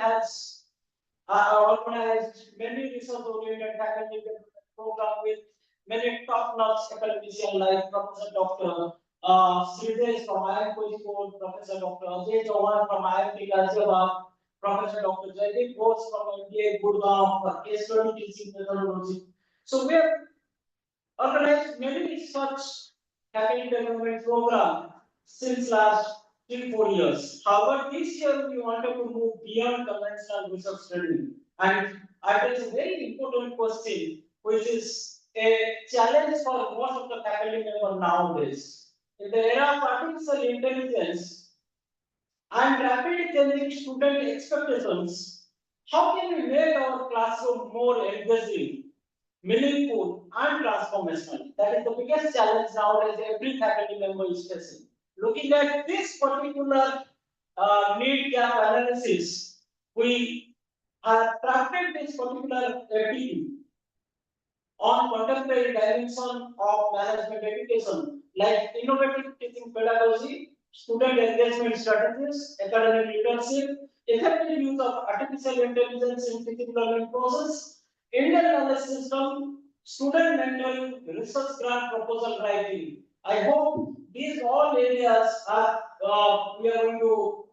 has organized many research-oriented faculty development programs with many top-notch academicians like Professor Dr. Sridhar from IIM Kozhikode, Professor Dr. Ajay Chauhan from IIT Ghaziabad, Professor Dr. Jaideep Ghosh from MBA Gurgaon for case study teaching methodology. So we have organized many such faculty development programs since last 3-4 years. However, this year we wanted to move beyond conventional research study, and address a very important question, which is a challenge for most of the faculty members nowadays. In the era of artificial intelligence and rapidly changing student expectations, how can we make our classroom more engaging, meaningful, and transformational? That is the biggest challenge nowadays every faculty member is facing. Looking at this particular need gap analysis, we have crafted this particular FDP on contemporary dimension of management education, like innovative teaching pedagogy, student engagement strategies, academic leadership, effective use of artificial intelligence in teaching learning process, Indian knowledge system, student mentoring, research grant proposal writing. I hope these all areas are we are going to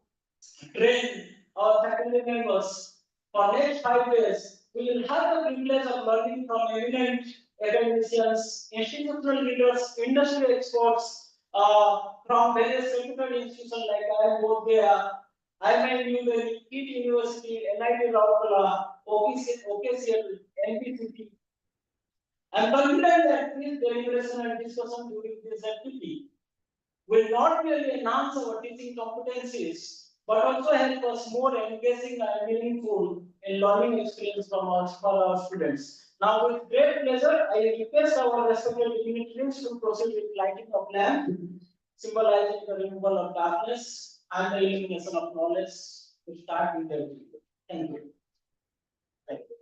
train our faculty members for next 5 years. We will have the privilege of learning from eminent academicians, institutional leaders, industry experts from various secondary institutions like IIM Bodhgaya, IIM New Delhi, KIT University, NIT Rourkela, OKCL, NPCT. I am confident that this deliberation and discussion during this activity will not merely enhance our teaching competencies, but also help us more engaging and meaningful in learning experience for our students. Now, with great pleasure, I request our respected dignitaries to proceed with lighting of lamp, symbolizing the removal of darkness and the illumination of knowledge to start with the video. Thank you. Thank you.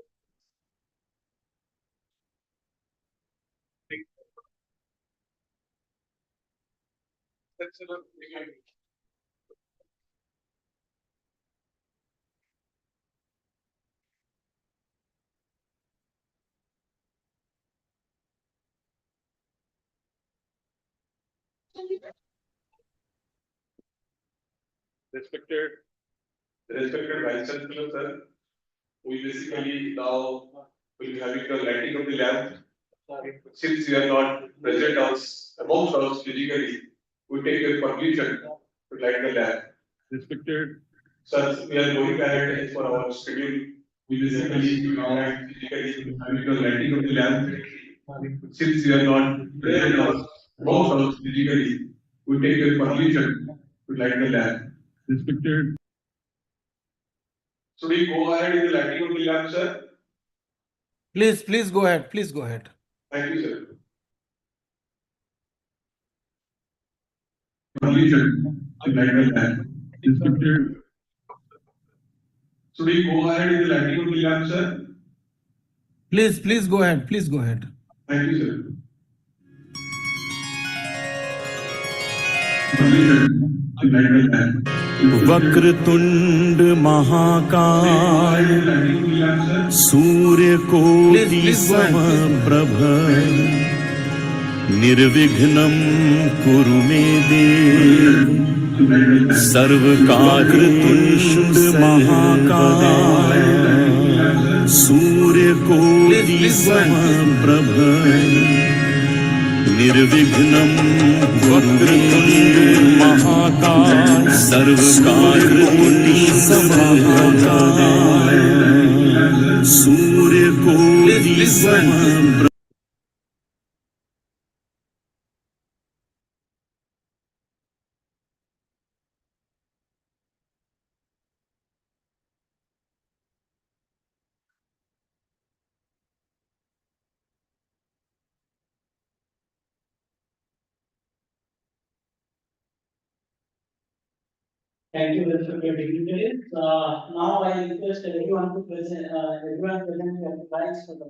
Respected Vice Chancellor, sir, we basically now will be having the lighting of the lamp. Since you are not present amongst us physically, we take your permission to light the lamp. Respected sir, we are going ahead as per our schedule. We basically now physically having the lighting of the lamp. Since you are not present amongst us physically, we take your permission to light the lamp. Respected. So we go ahead with the lighting of the lamp, sir. Please go ahead. Please go ahead. Thank you, sir. Permission to light the lamp. Respected. So we go ahead with the lighting of the lamp, sir. Please go ahead. Please go ahead. Thank you, sir. Permission to light the lamp. Vakratunda महाकाय सूर्य कोटि समप्रभ निर्विघ्नं कुरु मे देव सर्वकार्यतुंड महाकाय सूर्य कोटि समप्रभ निर्विघ्नं वक्रतुंड महाकाय सर्वकार्यतुंड समप्रभ सूर्य कोटि समप्रभ। Thank you, respected dignitaries. Now I request everyone to present their slides for the.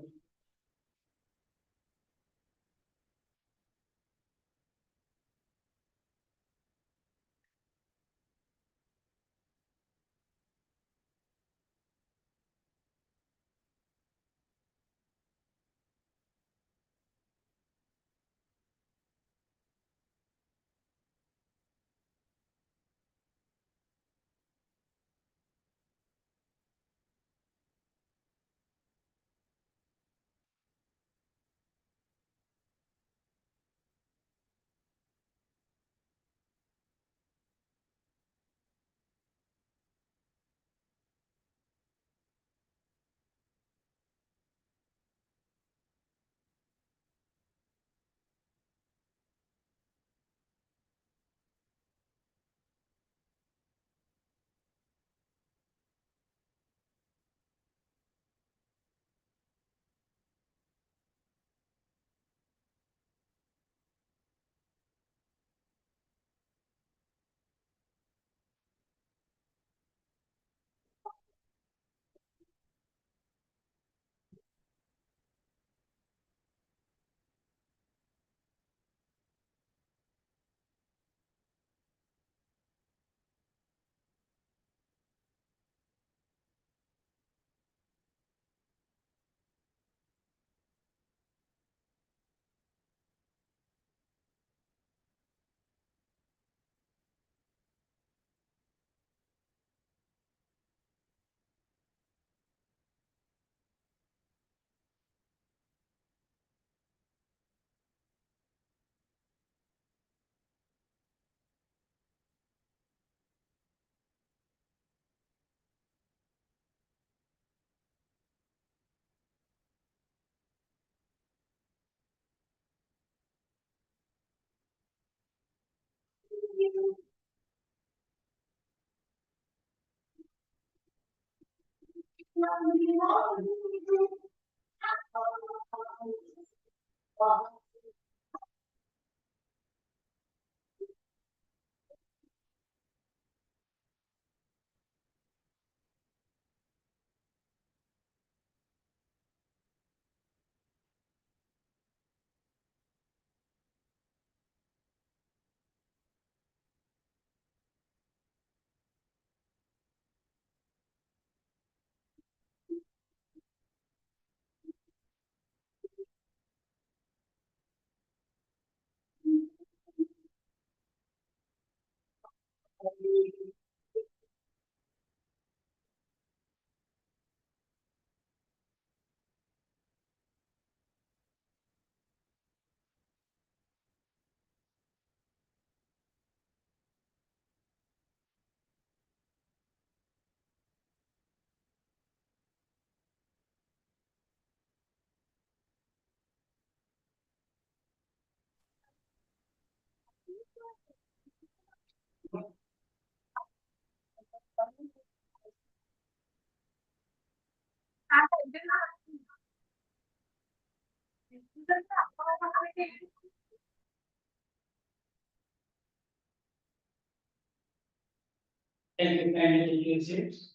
Thank you, kindly take your seats.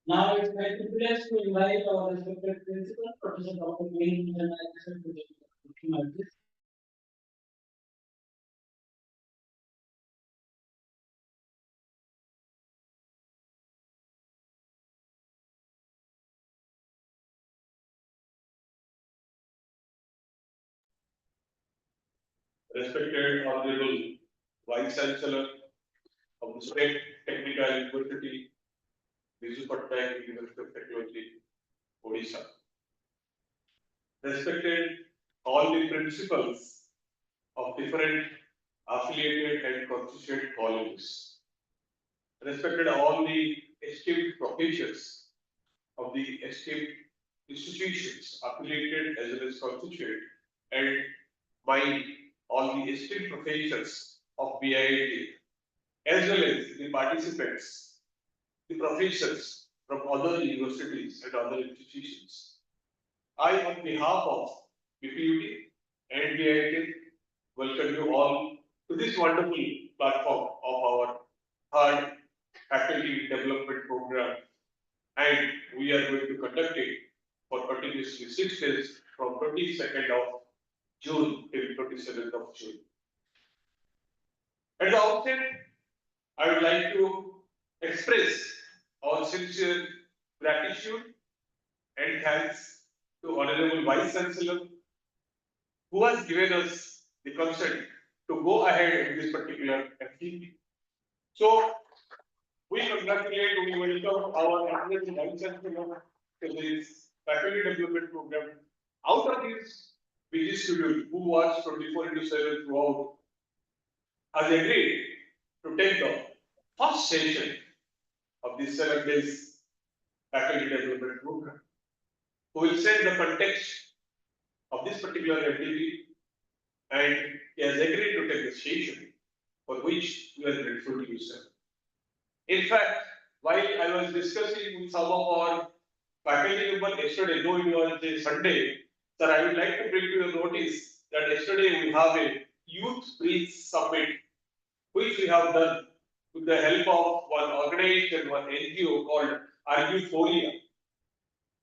Now it's my privilege to invite our respected principal, Professor Dr. Green, and I accept the invitation. Respected Honorable Vice Chancellor of the State Technical University, Viju Patnaik University of Technology, Odisha. Respected all the principals of different affiliated and constituent colleges. Respected all the esteemed professors of the esteemed institutions affiliated as well as constituent, and my all the esteemed professors of BIIT, as well as the participants, the professors from other universities and other institutions. I, on behalf of BPUT and BIIT, welcome you all to this wonderful platform of our third faculty development program, and we are going to conduct it for continuously 6 days from 22nd of June till 27th of June. At the outset, I would like to express our sincere gratitude and thanks to Honorable Vice Chancellor, who has given us the consent to go ahead in this particular FDP. So, we congratulate, we welcome our Honorable Vice Chancellor to this faculty development program. Out of this busy schedule, who was 24/7 throughout, has agreed to take the first session of this 7 days faculty development program, who will set the context of this particular FDP, and he has agreed to take the session, for which we are grateful to you, sir. In fact, while I was discussing with some of our faculty members yesterday, though it was a Sunday, sir, I would like to bring to your notice that yesterday we have a Youth Breach Summit, which we have done with the help of one organization, one NGO called Argufolia.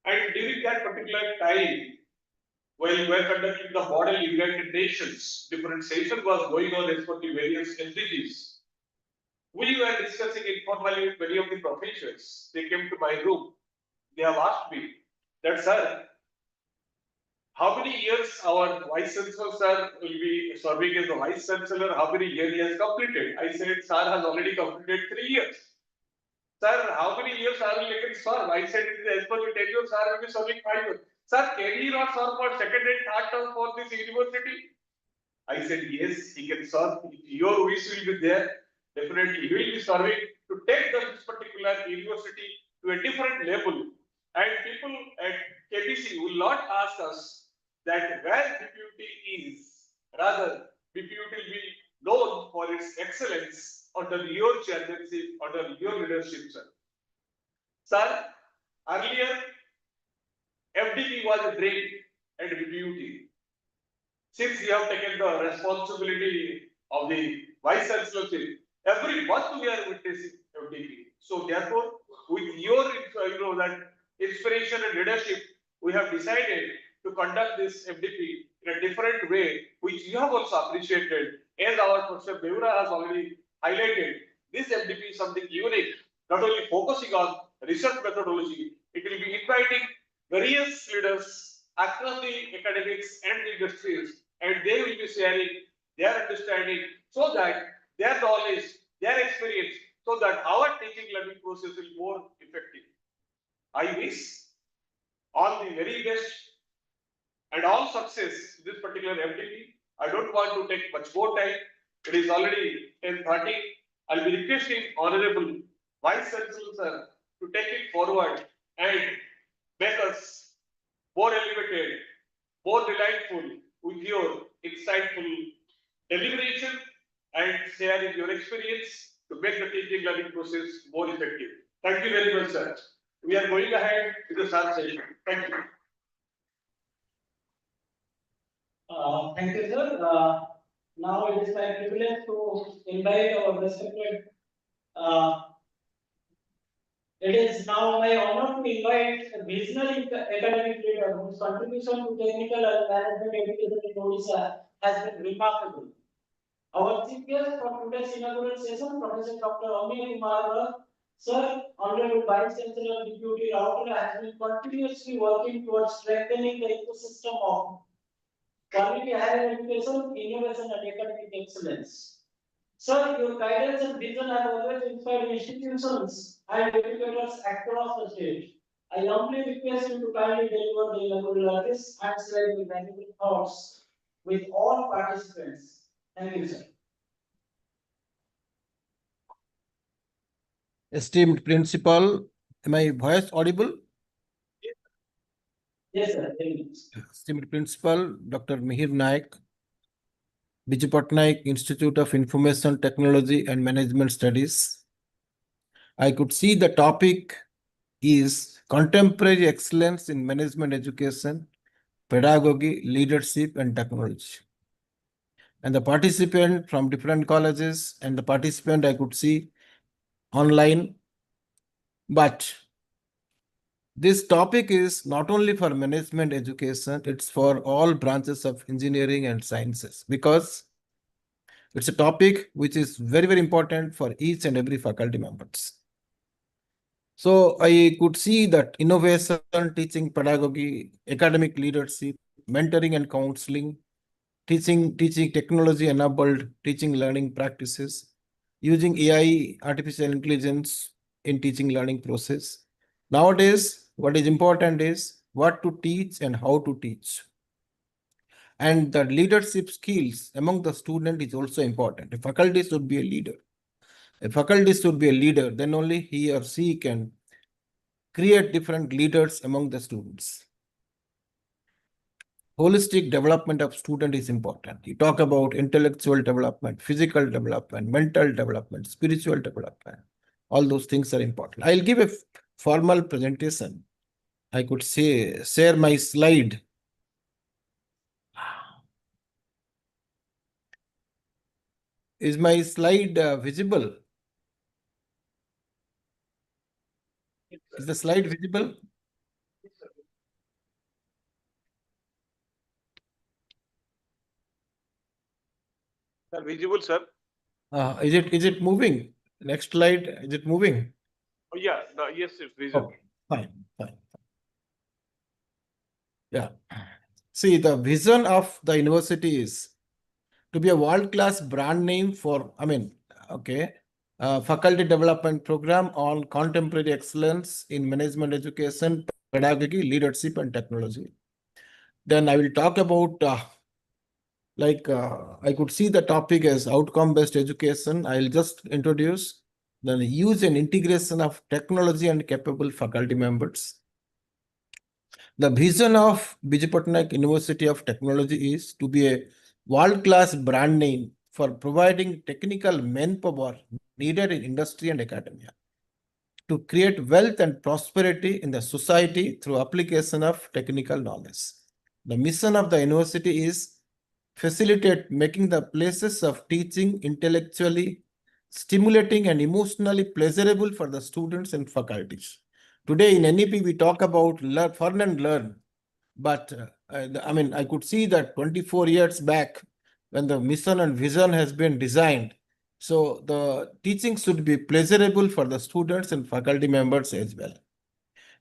And during that particular time, while we were conducting the Model United Nations, different sessions was going on as per the various SDGs. We were discussing informally with many of the professors. They came to my room. They have asked me that, sir, how many years our Vice Chancellor, sir, will be serving as the Vice Chancellor? How many years he has completed? I said, sir has already completed 3 years. Sir, how many years I will make it serve? I said, it is as per the tenure, sir will be serving 5 years. Sir, can he not serve for second and third term for this university? I said, yes, he can serve. If your wish will be there, definitely he will be serving to take this particular university to a different level. And people at KBC will not ask us that where BPUT is. Rather, BPUT will be known for its excellence under your chairmanship, under your leadership, sir. Sir, earlier FDP was a dream and beauty. Since you have taken the responsibility of the vice chancellorship, every month we are witnessing FDP. So therefore, with your that inspiration and leadership, we have decided to conduct this FDP in a different way, which you have also appreciated. As our Professor Devra has already highlighted, this FDP is something unique, not only focusing on research methodology, it will be inviting various leaders across the academics and the industries, and they will be sharing their understanding so that their knowledge, their experience, so that our teaching learning process will be more effective. I wish all the very best and all success in this particular FDP. I don't want to take much more time. It is already 10:30. I'll be requesting Honorable Vice Chancellor Sir to take it forward and make us more elevated, more delightful with your insightful deliberation and sharing your experience to make the teaching learning process more effective. Thank you very much, sir. We are going ahead with the third session. Thank you. Thank you, sir. Now it is my privilege to invite our respected. It is now my honor to invite a visionary academic leader whose contribution to technical and management education in Odisha has been remarkable. Our chief guest for today's inaugural session, Professor Dr. Amit Kumar, sir, Honorable Vice Chancellor Deputy Router, has been continuously working towards strengthening the ecosystem of quality higher education, innovation, and academic excellence. Sir, your guidance and vision have always inspired institutions and educators across the state. I humbly request you to kindly deliver the inaugural address and share your valuable thoughts with all participants. Thank you, sir. Esteemed principal, my voice audible? Yes, sir. Thank you. Esteemed principal, Dr. Mihir Naik, BIITM Patnaik Institute of Information Technology and Management Studies. I could see the topic is contemporary excellence in management education, pedagogy, leadership, and technology. And the participant from different colleges and the participant I could see online. But this topic is not only for management education, it's for all branches of engineering and sciences, because it's a topic which is very, very important for each and every faculty members. So I could see that innovation, teaching pedagogy, academic leadership, mentoring and counseling, teaching technology enabled teaching learning practices, using AI, artificial intelligence in teaching learning process. Nowadays, what is important is what to teach and how to teach. And the leadership skills among the student is also important. A faculty should be a leader. A faculty should be a leader, then only he or she can create different leaders among the students. Holistic development of student is important. You talk about intellectual development, physical development, mental development, spiritual development. All those things are important. I'll give a formal presentation. I could say, share my slide. Is my slide visible? Is the slide visible? Sir, visible, sir. Is it moving? Next slide, is it moving? Oh, yeah, no, yes, it's visible. Okay, fine. Yeah. See, the vision of the university is to be a world-class brand name for, faculty development program on contemporary excellence in management education, pedagogy, leadership, and technology. Then I will talk about, I could see the topic as outcome-based education. I'll just introduce the use and integration of technology and capable faculty members. The vision of BIITM Patnaik University of Technology is to be a world-class brand name for providing technical manpower needed in industry and academia. to create wealth and prosperity in the society through application of technical knowledge. The mission of the university is facilitate making the places of teaching intellectually stimulating and emotionally pleasurable for the students and faculties. Today in NEP, we talk about fun and learn. But I could see that 24 years back when the mission and vision has been designed. So the teaching should be pleasurable for the students and faculty members as well.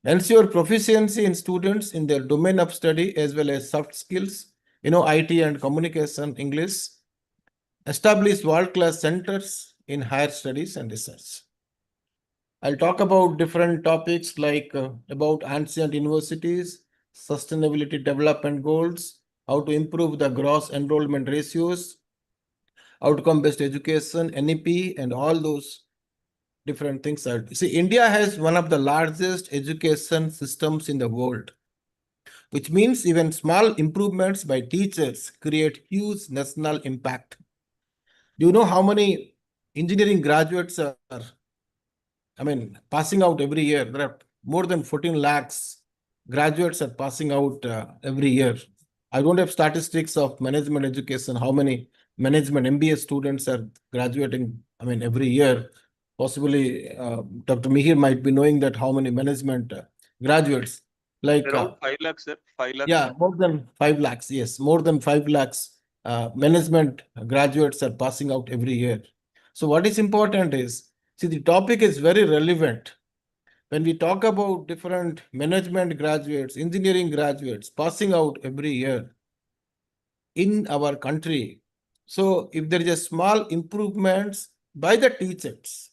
Ensure proficiency in students in their domain of study as well as soft skills, IT and communication, English. Establish world-class centers in higher studies and research. I'll talk about different topics like about ancient universities, sustainability development goals, how to improve the gross enrollment ratios, outcome-based education, NEP, and all those different things. See, India has one of the largest education systems in the world, which means even small improvements by teachers create huge national impact. Do you know how many engineering graduates are passing out every year? There are more than 14 lakhs graduates are passing out every year. I don't have statistics of management education, how many management MBA students are graduating, every year. Possibly Dr. Mihir might be knowing that how many management graduates. Around 5 lakhs, sir. 5 lakhs. Yeah, more than 5 lakhs. Yes, more than 5 lakhs management graduates are passing out every year. So what is important is, see, the topic is very relevant. When we talk about different management graduates, engineering graduates passing out every year in our country. So if there is a small improvements by the teachers,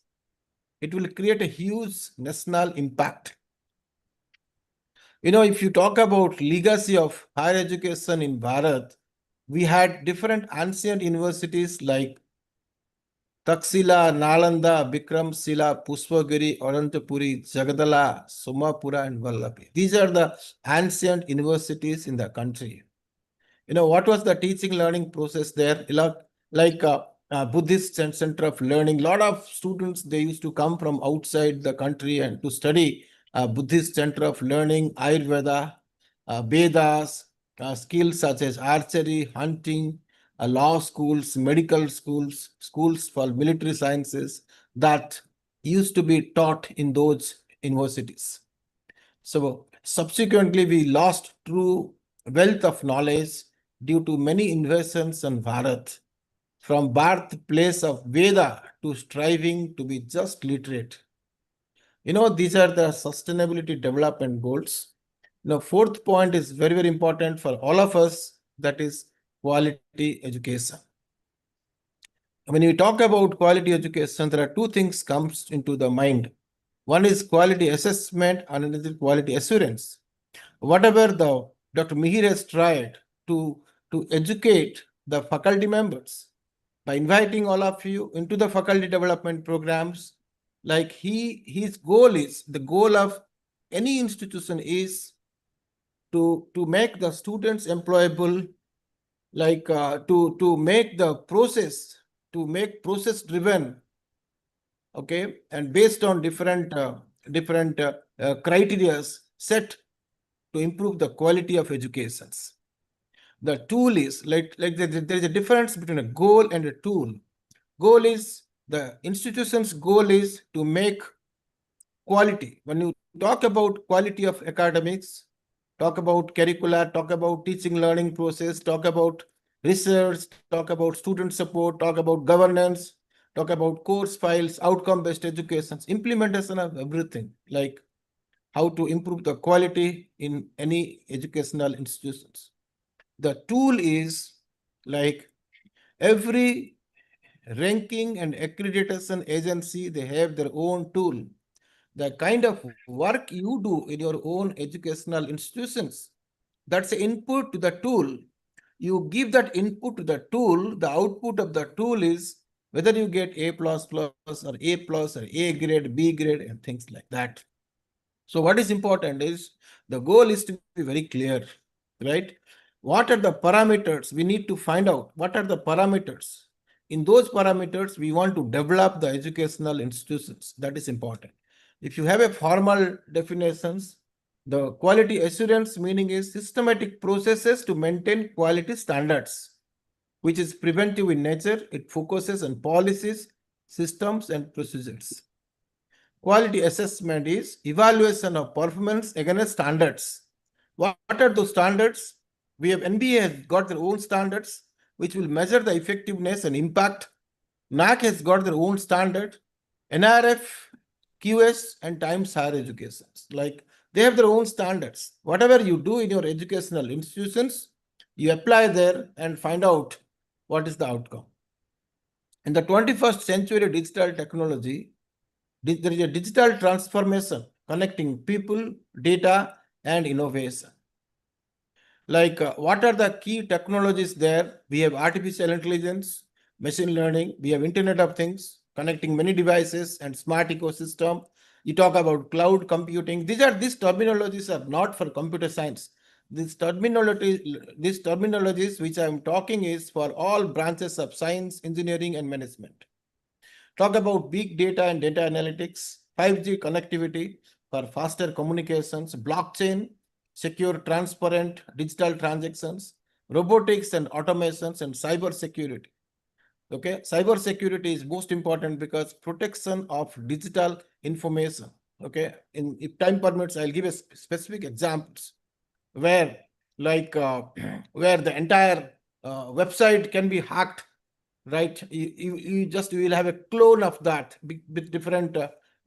it will create a huge national impact. If you talk about legacy of higher education in Bharat, we had different ancient universities like Taxila, Nalanda, Bikramshila, Pushpagiri, Anantapuri, Jagadala, Somapura, and Vallapi. These are the ancient universities in the country. What was the teaching learning process there? Like Buddhist center of learning. A lot of students, they used to come from outside the country and to study Buddhist center of learning, Ayurveda, Vedas, skills such as archery, hunting, law schools, medical schools, schools for military sciences that used to be taught in those universities. So subsequently, we lost true wealth of knowledge due to many invasions in Bharat, from birthplace of Veda to striving to be just literate. These are the sustainability development goals. Fourth point is very, very important for all of us, that is quality education. When we talk about quality education, there are two things comes into the mind. One is quality assessment and another is quality assurance. Whatever the Dr. Mihir has tried to educate the faculty members by inviting all of you into the faculty development programs, like his goal is, the goal of any institution is to make the students employable, like to make the process, to make process driven, okay, and based on different criteria set to improve the quality of educations. The tool is like there is a difference between a goal and a tool. Goal is, the institution's goal is to make quality. When you talk about quality of academics, talk about curricula, talk about teaching learning process, talk about research, talk about student support, talk about governance, talk about course files, outcome-based education, implementation of everything, like how to improve the quality in any educational institutions. The tool is like every ranking and accreditation agency, they have their own tool. The kind of work you do in your own educational institutions, that's the input to the tool. You give that input to the tool, the output of the tool is whether you get A++ or A plus or A grade, B grade, and things like that. So what is important is the goal is to be very clear, right? What are the parameters? We need to find out what are the parameters. In those parameters, we want to develop the educational institutions. That is important. If you have a formal definitions, the quality assurance meaning is systematic processes to maintain quality standards, which is preventive in nature. It focuses on policies, systems, and procedures. Quality assessment is evaluation of performance against standards. What are those standards? We have NBA has got their own standards, which will measure the effectiveness and impact. NAC has got their own standard. NRF, QS, and Times Higher Education. Like they have their own standards. Whatever you do in your educational institutions, you apply there and find out what is the outcome. In the 21st century digital technology, there is a digital transformation connecting people, data, and innovation. Like what are the key technologies there? We have artificial intelligence, machine learning, we have Internet of Things, connecting many devices and smart ecosystem. You talk about cloud computing. These terminologies are not for computer science. These terminologies which I am talking is for all branches of science, engineering, and management. Talk about big data and data analytics, 5G connectivity for faster communications, blockchain, secure, transparent digital transactions, robotics and automations, and cyber security. Okay, cyber security is most important because protection of digital information. Okay, if time permits, I'll give a specific examples where like where the entire website can be hacked, right? You will have a clone of that with different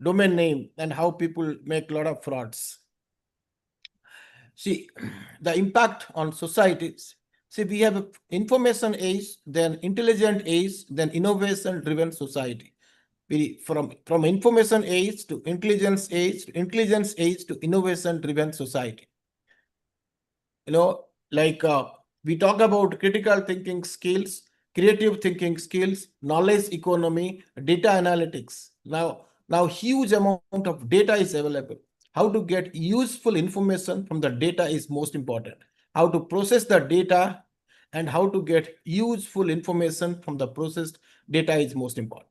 domain name, and how people make a lot of frauds. See, the impact on societies. See, we have information age, then intelligent age, then innovation driven society. From information age to intelligence age, to innovation driven society. Like we talk about critical thinking skills, creative thinking skills, knowledge economy, data analytics. Now huge amount of data is available. How to get useful information from the data is most important. How to process the data and how to get useful information from the processed data is most important.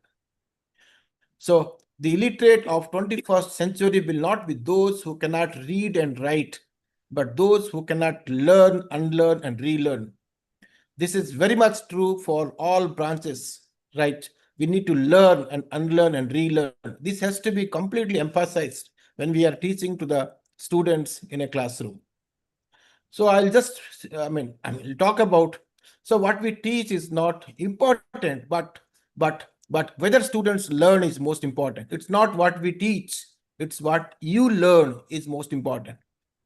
So the illiterate of 21st century will not be those who cannot read and write, but those who cannot learn, unlearn, and relearn. This is very much true for all branches, right? We need to learn and unlearn and relearn. This has to be completely emphasized when we are teaching to the students in a classroom. So I'll just, I'll talk about, so what we teach is not important, but whether students learn is most important. It's not what we teach, it's what you learn is most important.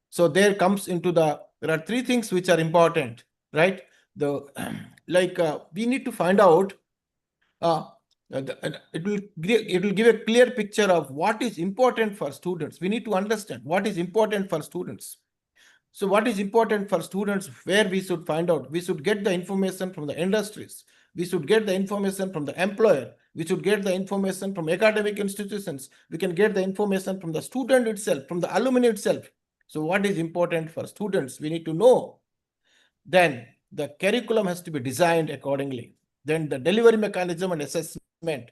So there comes into there are three things which are important, right? We need to find out, it will give a clear picture of what is important for students. We need to understand what is important for students. So what is important for students, where we should find out? We should get the information from the industries. We should get the information from the employer. We should get the information from academic institutions. We can get the information from the student itself, from the alumni itself. So what is important for students? We need to know. Then the curriculum has to be designed accordingly. Then the delivery mechanism and assessment.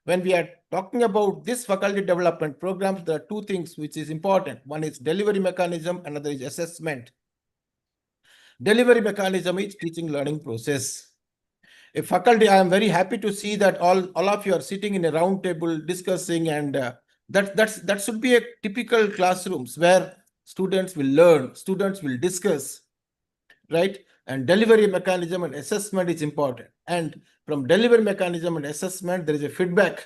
When we are talking about this faculty development programs, there are two things which is important. One is delivery mechanism, another is assessment. Delivery mechanism is teaching learning process. A faculty, I am very happy to see that all of you are sitting in a round table discussing, and that should be a typical classrooms where students will learn, students will discuss, right? And delivery mechanism and assessment is important. And from delivery mechanism and assessment, there is a feedback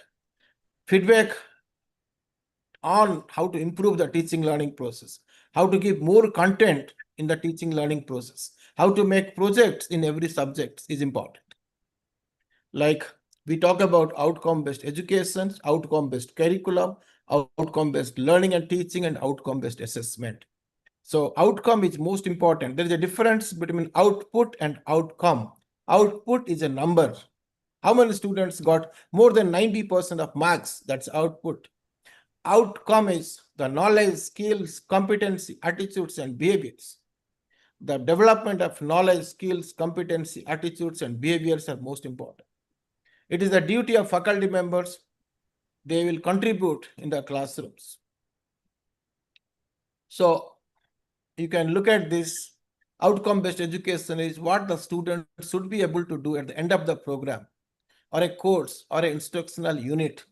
on how to improve the teaching learning process, how to give more content in the teaching learning process, how to make projects in every subject is important. Like we talk about outcome-based education, outcome-based curriculum, outcome-based learning and teaching, and outcome-based assessment. So outcome is most important. There is a difference between output and outcome. Output is a number. How many students got more than 90% of marks? That's output. Outcome is the knowledge, skills, competency, attitudes, and behaviors. The development of knowledge, skills, competency, attitudes, and behaviors are most important. It is the duty of faculty members they will contribute in the classrooms. So you can look at this. Outcome-based education is what the student should be able to do at the end of the program, or a course, or an instructional unit,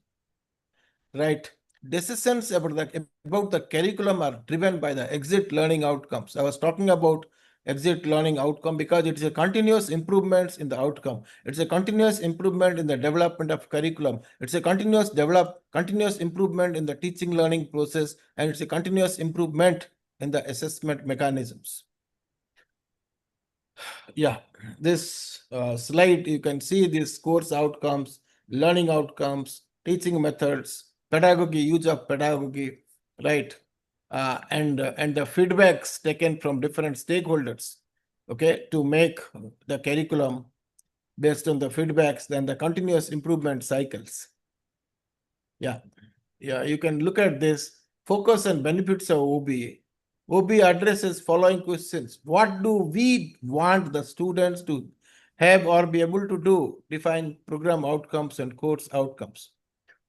right? Decisions about the curriculum are driven by the exit learning outcomes. I was talking about exit learning outcome because it is a continuous improvements in the outcome. It's a continuous improvement in the development of curriculum. It's a continuous improvement in the teaching learning process, and it's a continuous improvement in the assessment mechanisms. Yeah, this slide, you can see these course outcomes, learning outcomes, teaching methods, pedagogy, use of pedagogy, right? And the feedbacks taken from different stakeholders, okay, to make the curriculum based on the feedbacks, then the continuous improvement cycles. Yeah, you can look at this. Focus and benefits of OBA. OBA addresses following questions. What do we want the students to have or be able to do? Define program outcomes and course outcomes.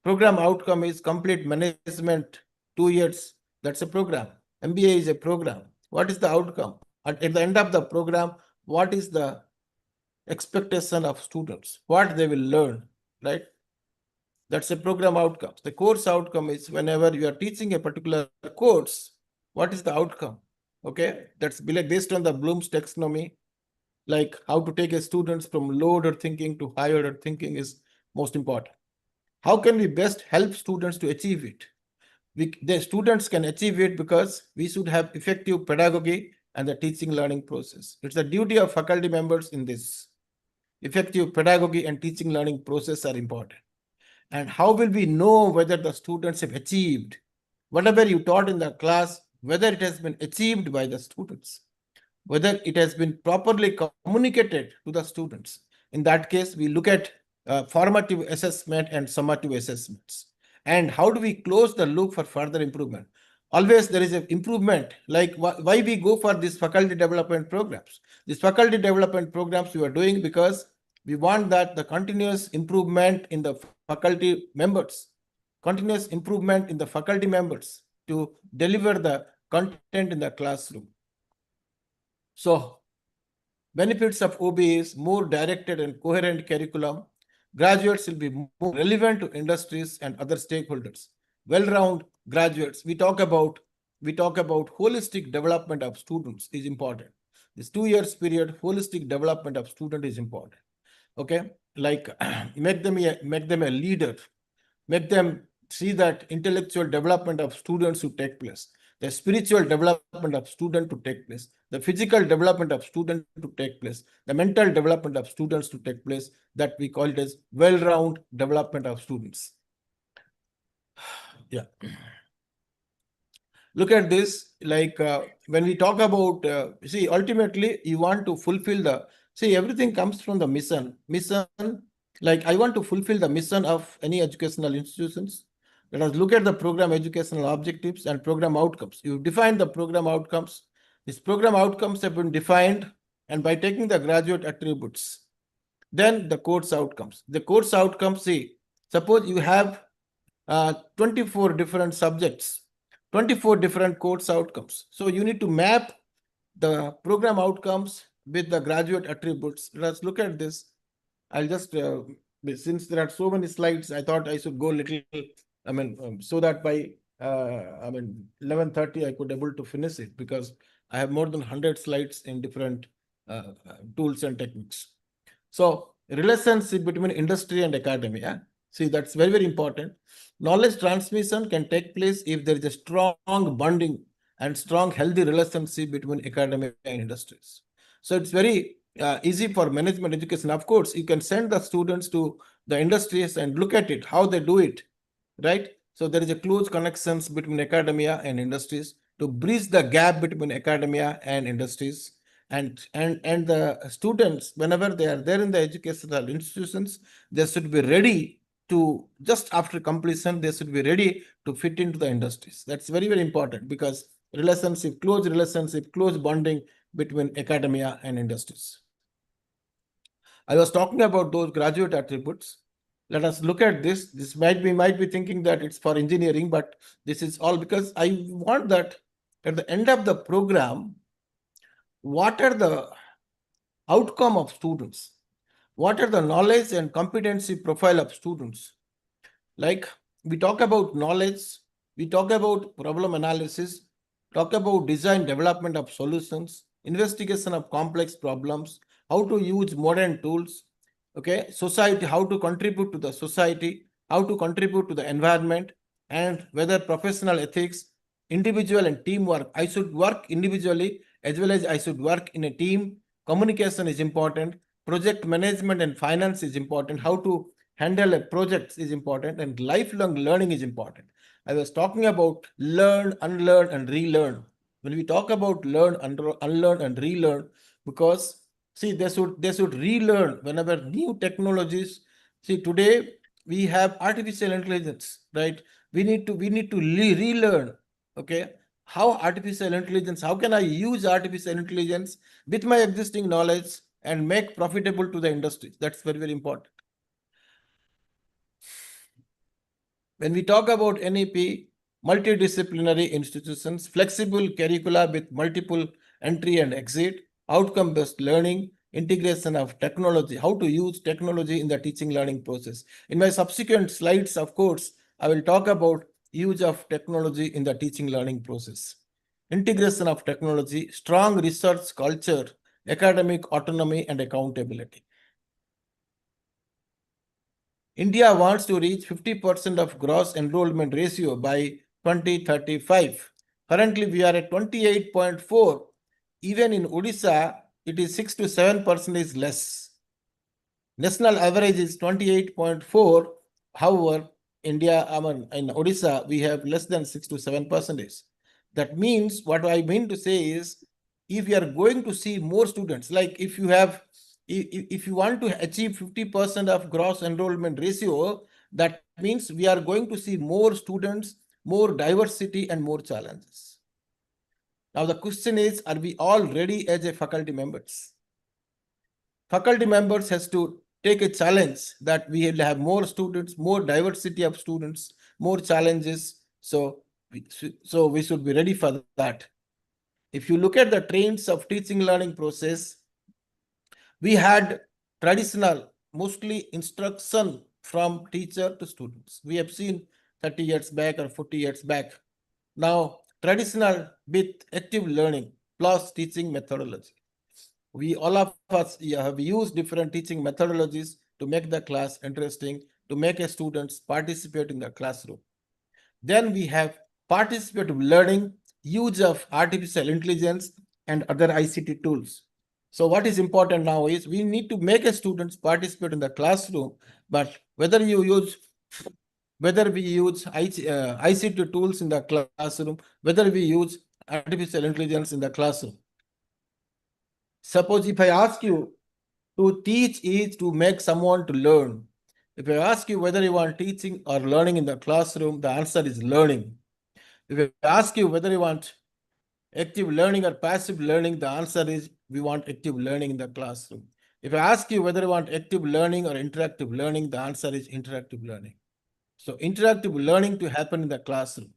Program outcome is complete management, 2 years. That's a program. MBA is a program. What is the outcome? At the end of the program, what is the expectation of students? What they will learn, right? That's a program outcome. The course outcome is whenever you are teaching a particular course, what is the outcome? Okay, that's based on the Bloom's taxonomy, like how to take a students from low order thinking to high order thinking is most important. How can we best help students to achieve it? The students can achieve it because we should have effective pedagogy and the teaching learning process. It's the duty of faculty members in this. Effective pedagogy and teaching learning process are important. And how will we know whether the students have achieved whatever you taught in the class, whether it has been achieved by the students, whether it has been properly communicated to the students? In that case, we look at formative assessment and summative assessments. And how do we close the loop for further improvement? Always there is an improvement, like why we go for these faculty development programs. These faculty development programs we are doing because we want that the continuous improvement in the faculty members, to deliver the content in the classroom. So benefits of OB is more directed and coherent curriculum. Graduates will be more relevant to industries and other stakeholders. Well-rounded graduates. We talk about holistic development of students is important. This 2 years period, holistic development of student is important. Okay, like make them a leader, make them see that intellectual development of students to take place, the spiritual development of student to take place, the physical development of student to take place, the mental development of students to take place. That we call it as well-rounded development of students. Yeah. Look at this, like when we talk about, see, ultimately you want to fulfill everything comes from the mission, like I want to fulfill the mission of any educational institutions. Let us look at the program educational objectives and program outcomes. You define the program outcomes. These program outcomes have been defined, and by taking the graduate attributes, then the course outcomes. The course outcomes, see, suppose you have 24 different subjects, 24 different course outcomes. So you need to map the program outcomes with the graduate attributes. Let's look at this. I'll just, since there are so many slides, I thought I should go little, so that by 11:30 I could able to finish it, because I have more than 100 slides in different tools and techniques. So relationship between industry and academia. See, that's very, very important. Knowledge transmission can take place if there is a strong bonding and strong, healthy relationship between academia and industries. So it's very easy for management education. Of course, you can send the students to the industries and look at it, how they do it, right? So there is a close connections between academia and industries to bridge the gap between academia and industries. And the students, whenever they are there in the educational institutions, they should be ready to, just after completion, they should be ready to fit into the industries. That's very, very important, because close bonding between academia and industries. I was talking about those graduate attributes. let us look at this. This might be thinking that it's for engineering, but this is all because I want that at the end of the program, what are the outcome of students? What are the knowledge and competency profile of students? Like we talk about knowledge, we talk about problem analysis, talk about design development of solutions, investigation of complex problems, how to use modern tools, okay, society, how to contribute to the society, how to contribute to the environment, and whether professional ethics, individual and teamwork. I should work individually as well as I should work in a team. Communication is important. Project management and finance is important. How to handle a project is important, and lifelong learning is important. I was talking about learn, unlearn, and relearn. When we talk about learn, unlearn, and relearn, because see, they should relearn whenever new technologies. See, today we have artificial intelligence, right? We need to relearn. Okay, how artificial intelligence? How can I use artificial intelligence with my existing knowledge and make profitable to the industry? That's very, very important. When we talk about NEP, multidisciplinary institutions, flexible curricula with multiple entry and exit, outcome-based learning, integration of technology, how to use technology in the teaching learning process. In my subsequent slides, of course, I will talk about use of technology in the teaching learning process. Integration of technology, strong research culture, academic autonomy and accountability. India wants to reach 50% of gross enrollment ratio by 2035. Currently, we are at 28.4. Even in Odisha, it is 6 to 7% less. National average is 28.4. However, in Odisha, we have less than 6 to 7%. That means, what I mean to say is, if we are going to see more students, like if you want to achieve 50% of gross enrollment ratio, that means we are going to see more students, more diversity, and more challenges. Now the question is, are we all ready as a faculty members? Faculty members has to take a challenge that we will have more students, more diversity of students, more challenges. So we should be ready for that. If you look at the trends of teaching learning process, we had traditional, mostly instruction from teacher to students. We have seen 30 years back or 40 years back. Now, traditional with active learning plus teaching methodology. We all of us have used different teaching methodologies to make the class interesting, to make a students participate in the classroom. Then we have participative learning, use of artificial intelligence and other ICT tools. So what is important now is we need to make a students participate in the classroom, but whether we use ICT tools in the classroom, whether we use artificial intelligence in the classroom. Suppose if I ask you to teach is to make someone to learn. If I ask you whether you want teaching or learning in the classroom, the answer is learning. If I ask you whether you want active learning or passive learning, the answer is we want active learning in the classroom. If I ask you whether you want active learning or interactive learning, the answer is interactive learning. So interactive learning to happen in the classroom.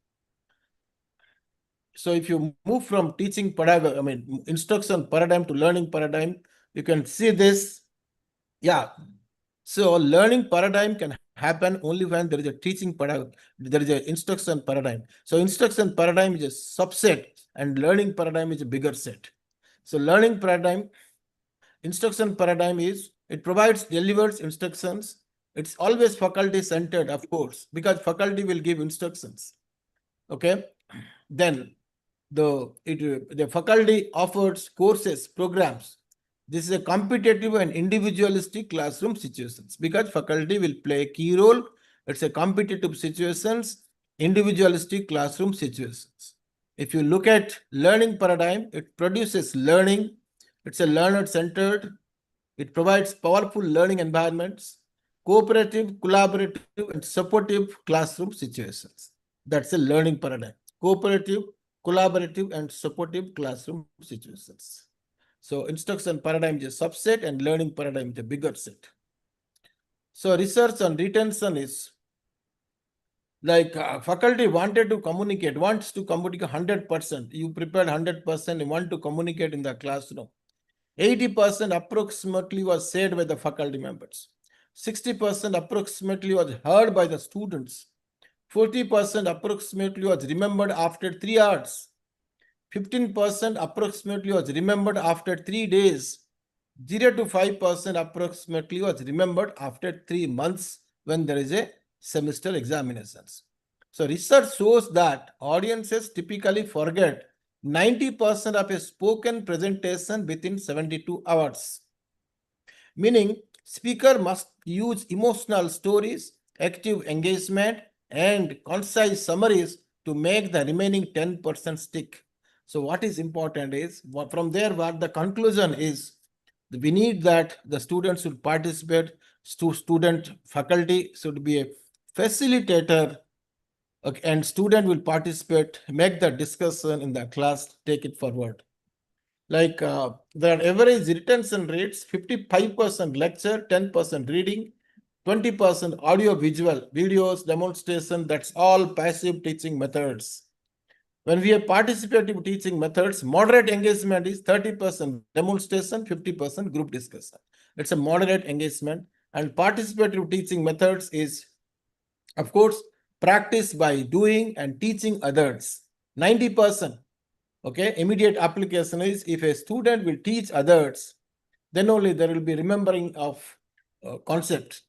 So if you move from teaching paradigm, instruction paradigm to learning paradigm, you can see this. Yeah. So learning paradigm can happen only when there is a teaching paradigm, there is an instruction paradigm. So instruction paradigm is a subset and learning paradigm is a bigger set. So learning paradigm, instruction paradigm is, it delivers instructions. It's always faculty centered, of course, because faculty will give instructions. Okay. Then the faculty offers courses, programs. This is a competitive and individualistic classroom situations because faculty will play a key role. It's a competitive situations, individualistic classroom situations. If you look at learning paradigm, it produces learning. It's a learner-centered. It provides powerful learning environments, cooperative, collaborative, and supportive classroom situations. That's a learning paradigm. Cooperative, collaborative, and supportive classroom situations. So instruction paradigm is a subset and learning paradigm is a bigger set. So research on retention is like faculty wanted to communicate, wants to communicate 100%. You prepared 100%, you want to communicate in the classroom. 80% approximately was said by the faculty members. 60% approximately was heard by the students. 40% approximately was remembered after 3 hours. 15% approximately was remembered after 3 days. 0 to 5% approximately was remembered after 3 months when there is a semester examinations. So research shows that audiences typically forget 90% of a spoken presentation within 72 hours. Meaning, speaker must use emotional stories, active engagement, and concise summaries to make the remaining 10% stick. So what is important is, from there what the conclusion is, we need that the students should participate, student faculty should be a facilitator, okay, and student will participate, make the discussion in the class, take it forward. Like the average retention rates, 55% lecture, 10% reading, 20% audio visual, videos, demonstration, that's all passive teaching methods. When we have participative teaching methods, moderate engagement is 30% demonstration, 50% group discussion. It's a moderate engagement. And participative teaching methods is, of course, practice by doing and teaching others. 90%. Okay, immediate application is if a student will teach others, then only there will be remembering of concepts.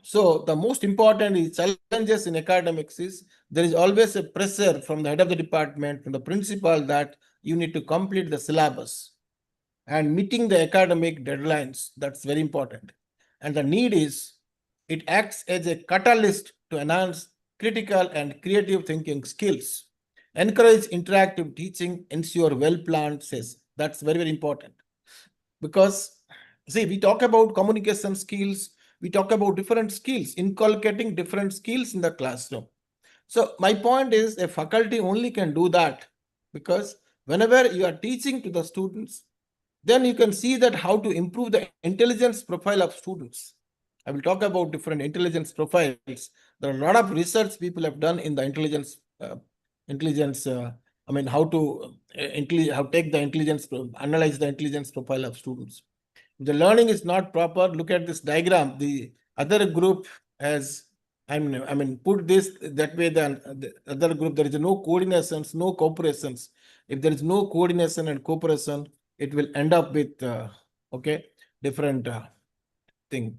So the most important is challenges in academics is there is always a pressure from the head of the department, from the principal, that you need to complete the syllabus and meeting the academic deadlines. That's very important. And the need is it acts as a catalyst to enhance critical and creative thinking skills, encourage interactive teaching, ensure well-planned sessions. That's very, very important. Because, see, we talk about communication skills, we talk about different skills, inculcating different skills in the classroom. So my point is a faculty only can do that because whenever you are teaching to the students, then you can see that how to improve the intelligence profile of students. I will talk about different intelligence profiles. There are a lot of research people have done in the intelligence. How to take the intelligence, analyze the intelligence profile of students. If the learning is not proper, look at this diagram. The other group has, put this that way. The other group, there is no coordinations, no cooperations. If there is no coordination and cooperation, it will end up with different thing.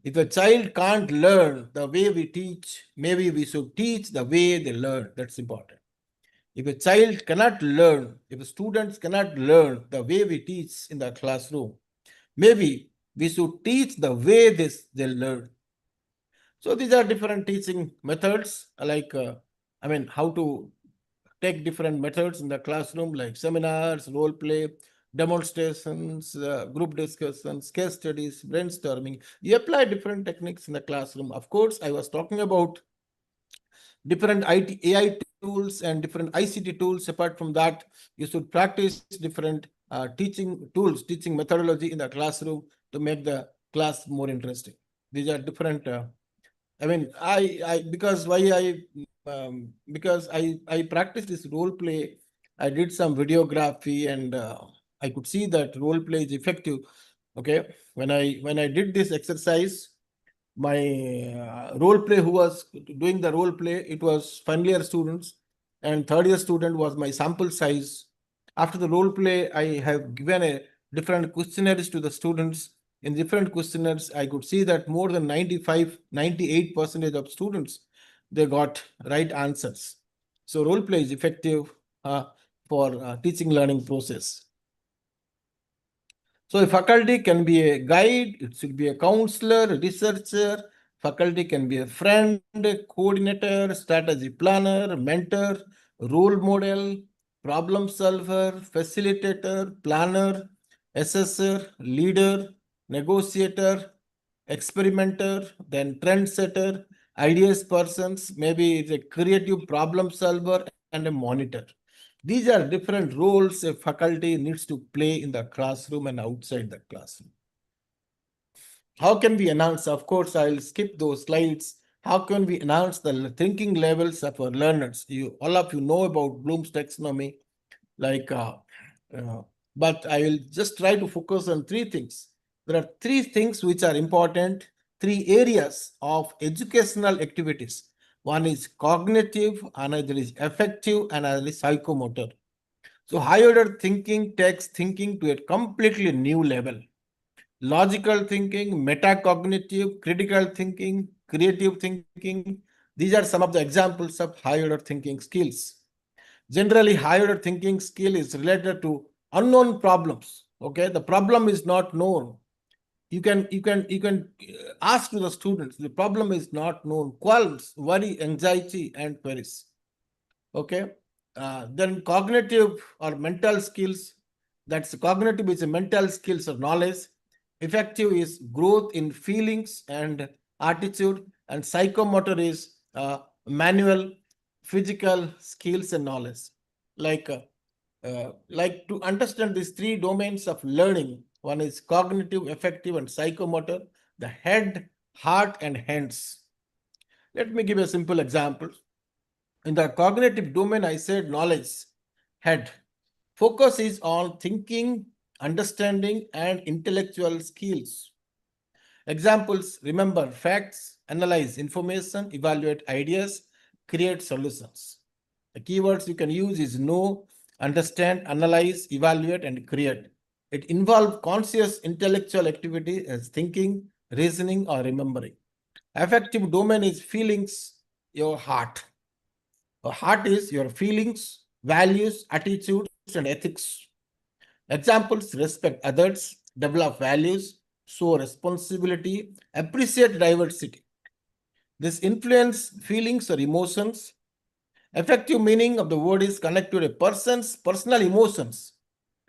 If a child can't learn the way we teach, maybe we should teach the way they learn. That's important. If a child cannot learn, if students cannot learn the way we teach in the classroom, maybe we should teach the way they learn. So these are different teaching methods, like how to take different methods in the classroom, like seminars, role play, demonstrations, group discussions, case studies, brainstorming. You apply different techniques in the classroom. Of course, I was talking about different AI tools and different ICT tools. Apart from that, you should practice different teaching tools, teaching methodology in the classroom to make the class more interesting. These are different. Because I practiced this role play. I did some videography, and I could see that role play is effective. Okay, when I did this exercise, my role play, who was doing the role play, it was final year students, and third year student was my sample size. After the role play, I have given a different questionnaires to the students. In different questionnaires, I could see that more than 98% of students, they got right answers. So role play is effective for teaching learning process. So a faculty can be a guide, it should be a counselor, a researcher. Faculty can be a friend, coordinator, strategy planner, mentor, role model, problem solver, facilitator, planner, assessor, leader, negotiator, experimenter, then trend setter, ideas persons, maybe it's a creative problem solver and a monitor. These are different roles a faculty needs to play in the classroom and outside the classroom. how can we enhance? Of course, I'll skip those slides. How can we enhance the thinking levels of our learners? All of you know about Bloom's taxonomy, like, but I will just try to focus on three things. There are three things which are important, three areas of educational activities. One is cognitive, another is affective, and another is psychomotor. So higher order thinking takes thinking to a completely new level. Logical thinking, metacognitive, critical thinking, creative thinking. These are some of the examples of higher order thinking skills. Generally, higher order thinking skill is related to unknown problems. Okay, the problem is not known. You can ask to the students. The problem is not known. Qualms, worry, anxiety, and queries. Okay, then cognitive or mental skills. That's cognitive is a mental skills or knowledge. Effective is growth in feelings and attitude, and psychomotor is manual, physical skills and knowledge. Like to understand these three domains of learning, one is cognitive, affective, and psychomotor, the head, heart, and hands. Let me give a simple example. In the cognitive domain, I said knowledge, head. Focus is on thinking, understanding, and intellectual skills. Examples: remember facts, analyze information, evaluate ideas, create solutions. The keywords you can use is know, understand, analyze, evaluate, and create. It involves conscious intellectual activity as thinking, reasoning, or remembering. Affective domain is feelings, your heart. A heart is your feelings, values, attitudes, and ethics. Examples: respect others, develop values, show responsibility, appreciate diversity. This influence feelings or emotions. Effective meaning of the word is connected to a person's personal emotions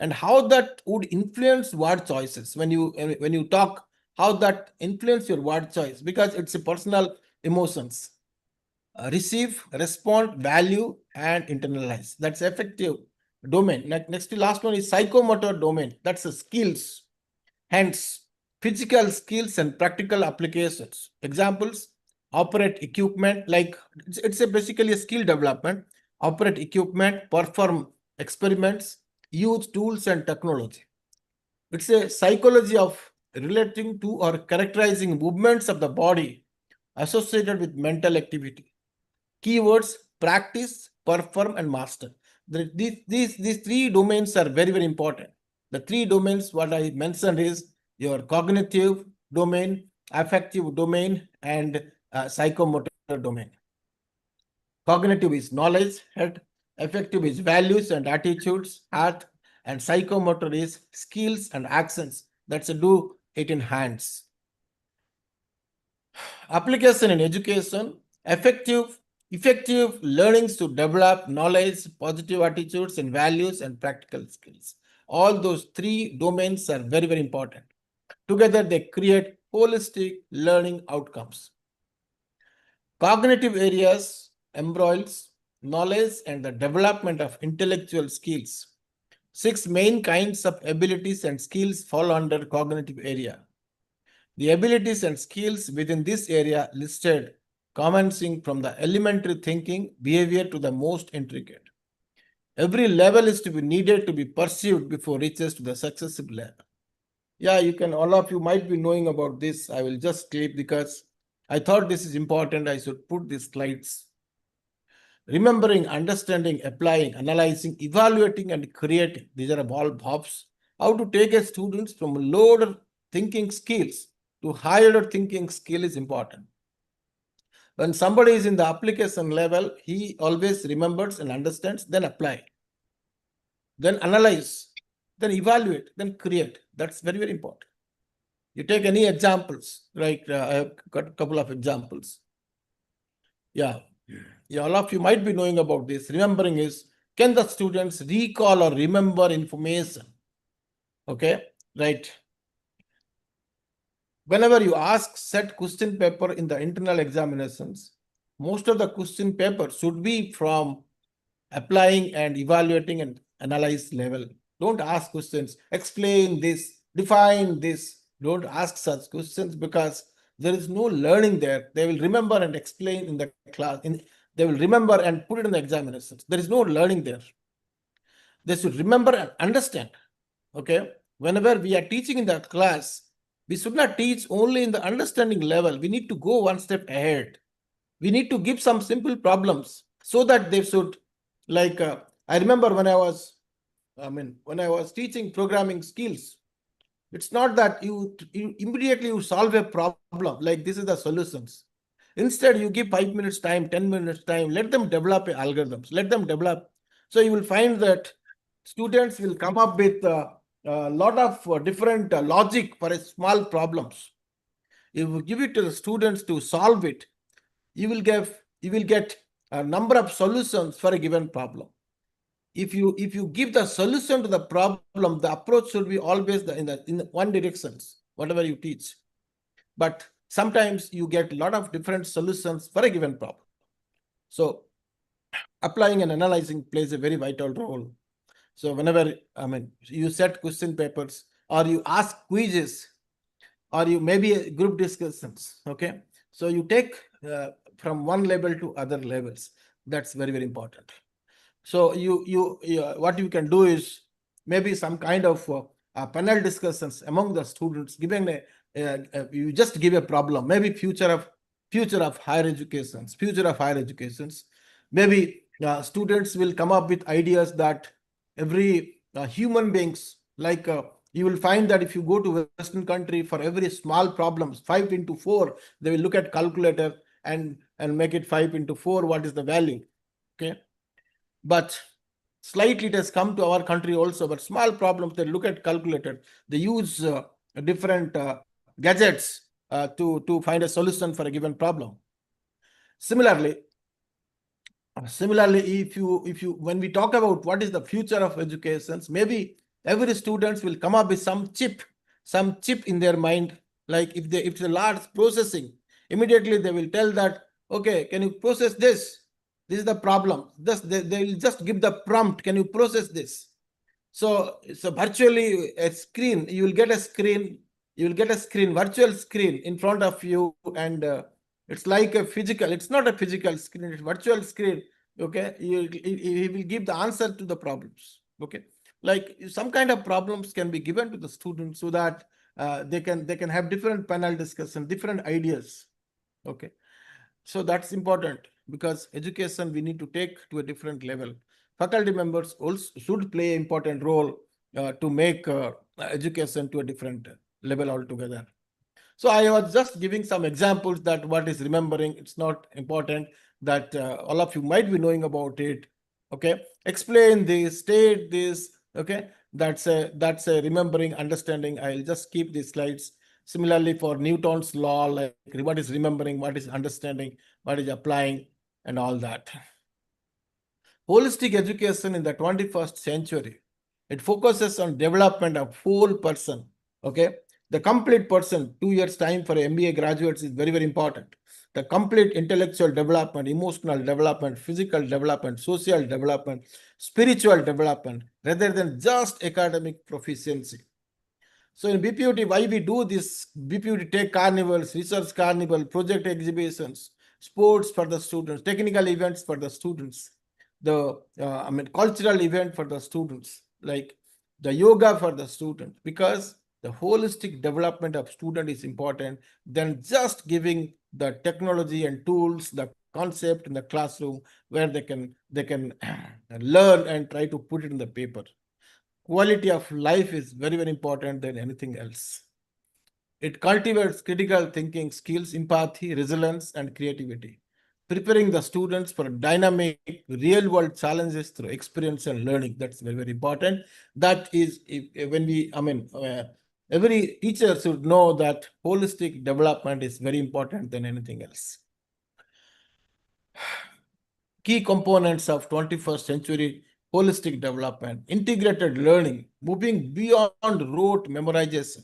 and how that would influence word choices. When you talk, how that influence your word choice, because it's a personal emotions. Receive, respond, value, and internalize. That's effective domain. Next to last one is psychomotor domain. That's the skills, hence physical skills and practical applications. Examples: operate equipment, like it's basically a skill development. Operate equipment, perform experiments, use tools and technology. It's a psychology of relating to or characterizing movements of the body associated with mental activity. Keywords: practice, perform, and master. These three domains are very, very important. The three domains what I mentioned is your cognitive domain, affective domain, and psychomotor domain. Cognitive is knowledge, head. Affective is values and attitudes, heart. And psychomotor is skills and actions. That's a do it in hands. Application in education: effective learnings to develop knowledge, positive attitudes and values, and practical skills. All those three domains are very, very important. Together they create holistic learning outcomes. Cognitive areas embroils knowledge and the development of intellectual skills. 6 main kinds of abilities and skills fall under cognitive area. The abilities and skills within this area listed commencing from the elementary thinking behavior to the most intricate. Every level is to be needed to be pursued before reaches to the successive level. Yeah, you can, all of you might be knowing about this. I will just clip because I thought this is important. I should put these slides. Remembering, understanding, applying, analyzing, evaluating, and creating. These are all hubs. How to take a students from lower thinking skills to higher thinking skill is important. When somebody is in the application level, he always remembers and understands, then apply, then analyze, then evaluate, then create. That's very, very important. You take any examples, like I have got a couple of examples. Yeah, all of you might be knowing about this. Remembering is, can the students recall or remember information? Okay, right. Whenever you ask set question paper in the internal examinations, most of the question paper should be from applying and evaluating and analyze level. Don't ask questions, explain this, define this. Don't ask such questions because there is no learning there. They will remember and explain in the class. They will remember and put it in the examinations. There is no learning there. They should remember and understand. Okay. Whenever we are teaching in the class, we should not teach only in the understanding level. We need to go one step ahead. We need to give some simple problems so that they should, like, I remember when I was teaching programming skills, it's not that you immediately you solve a problem like this is the solutions. Instead, you give 5 minutes time, 10 minutes time, let them develop algorithms, let them develop. So you will find that students will come up with a lot of different logic for a small problems. If you give it to the students to solve it, you will get a number of solutions for a given problem. If you give the solution to the problem, the approach should be always in one directions, whatever you teach. But sometimes you get a lot of different solutions for a given problem. So applying and analyzing plays a very vital role. So whenever you set question papers or you ask quizzes or you maybe group discussions, okay? So you take from one level to other levels. That's very, very important. So you what you can do is maybe some kind of panel discussions among the students, giving you just give a problem, maybe future of higher educations, maybe students will come up with ideas that every human beings, like you will find that if you go to Western country, for every small problems 5 into 4, they will look at calculator and make it 5 into 4, what is the value, okay? But slightly it has come to our country also, but small problems, they look at calculator, they use different gadgets to find a solution for a given problem. Similarly, if you when we talk about what is the future of education, maybe every students will come up with some chip in their mind. Like if it's a large processing, immediately they will tell that, okay, can you process this? This is the problem. They will just give the prompt. Can you process this? So virtually a screen. You will get a screen. Virtual screen in front of you, and it's like a physical. It's not a physical screen. It's virtual screen. Okay, he will give the answer to the problems. Okay, like some kind of problems can be given to the students so that they can have different panel discussion, different ideas. Okay. So that's important because education we need to take to a different level. Faculty members also should play an important role to make education to a different level altogether. So I was just giving some examples that what is remembering. It's not important that all of you might be knowing about it. Okay, explain this, state this. Okay, that's a remembering, understanding. I'll just keep these slides. Similarly, for Newton's law, like what is remembering, what is understanding, what is applying, and all that. Holistic education in the 21st century, it focuses on development of whole person. Okay, the complete person. 2 years time for MBA graduates is very, very important. The complete intellectual development, emotional development, physical development, social development, spiritual development, rather than just academic proficiency. So in BPUT, why we do this? BPUT take carnivals, research carnival, project exhibitions, sports for the students, technical events for the students, the cultural event for the students, like the yoga for the student, because the holistic development of student is important than just giving the technology and tools, the concept in the classroom where they can learn and try to put it in the paper. Quality of life is very, very important than anything else. It cultivates critical thinking skills, empathy, resilience, and creativity, preparing the students for dynamic real-world challenges through experience and learning. That's very, very important. That is, when we, every teacher should know that holistic development is very important than anything else. Key components of 21st century holistic development: integrated learning, moving beyond rote memorization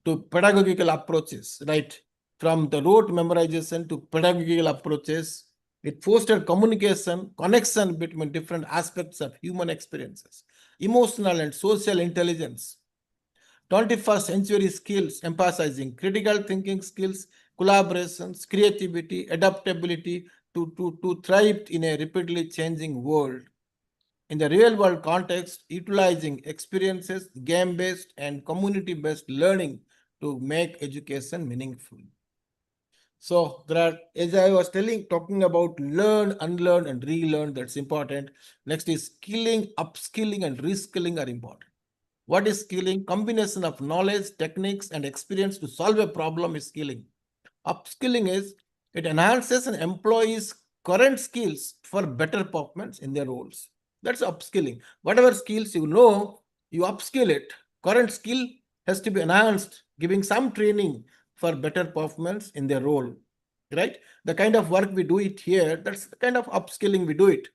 to pedagogical approaches, right? From the rote memorization to pedagogical approaches, it fostered communication, connection between different aspects of human experiences, emotional and social intelligence, 21st century skills emphasizing critical thinking skills, collaborations, creativity, adaptability to thrive in a rapidly changing world. In the real world context, utilizing experiences, game-based and community-based learning to make education meaningful. So there are, as I was talking about learn, unlearn, and relearn, that's important. Next is skilling, upskilling, and reskilling are important. What is skilling? Combination of knowledge, techniques, and experience to solve a problem is skilling. Upskilling is it enhances an employee's current skills for better performance in their roles. That's upskilling. Whatever skills you know, you upskill it. Current skill has to be enhanced, giving some training for better performance in their role. Right? The kind of work we do it here, that's the kind of upskilling we do it.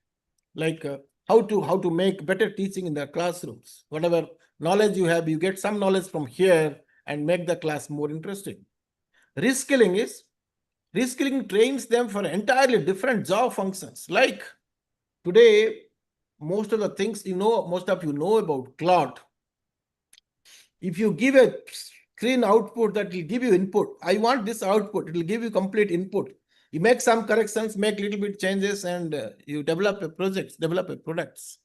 Like how to make better teaching in the classrooms. Whatever knowledge you have, you get some knowledge from here and make the class more interesting. Reskilling trains them for entirely different job functions. Like today, most of the things most of you know about cloud. If you give a screen output that will give you input, I want this output, it will give you complete input. You make some corrections, make little bit changes, and you develop a project, develop a products.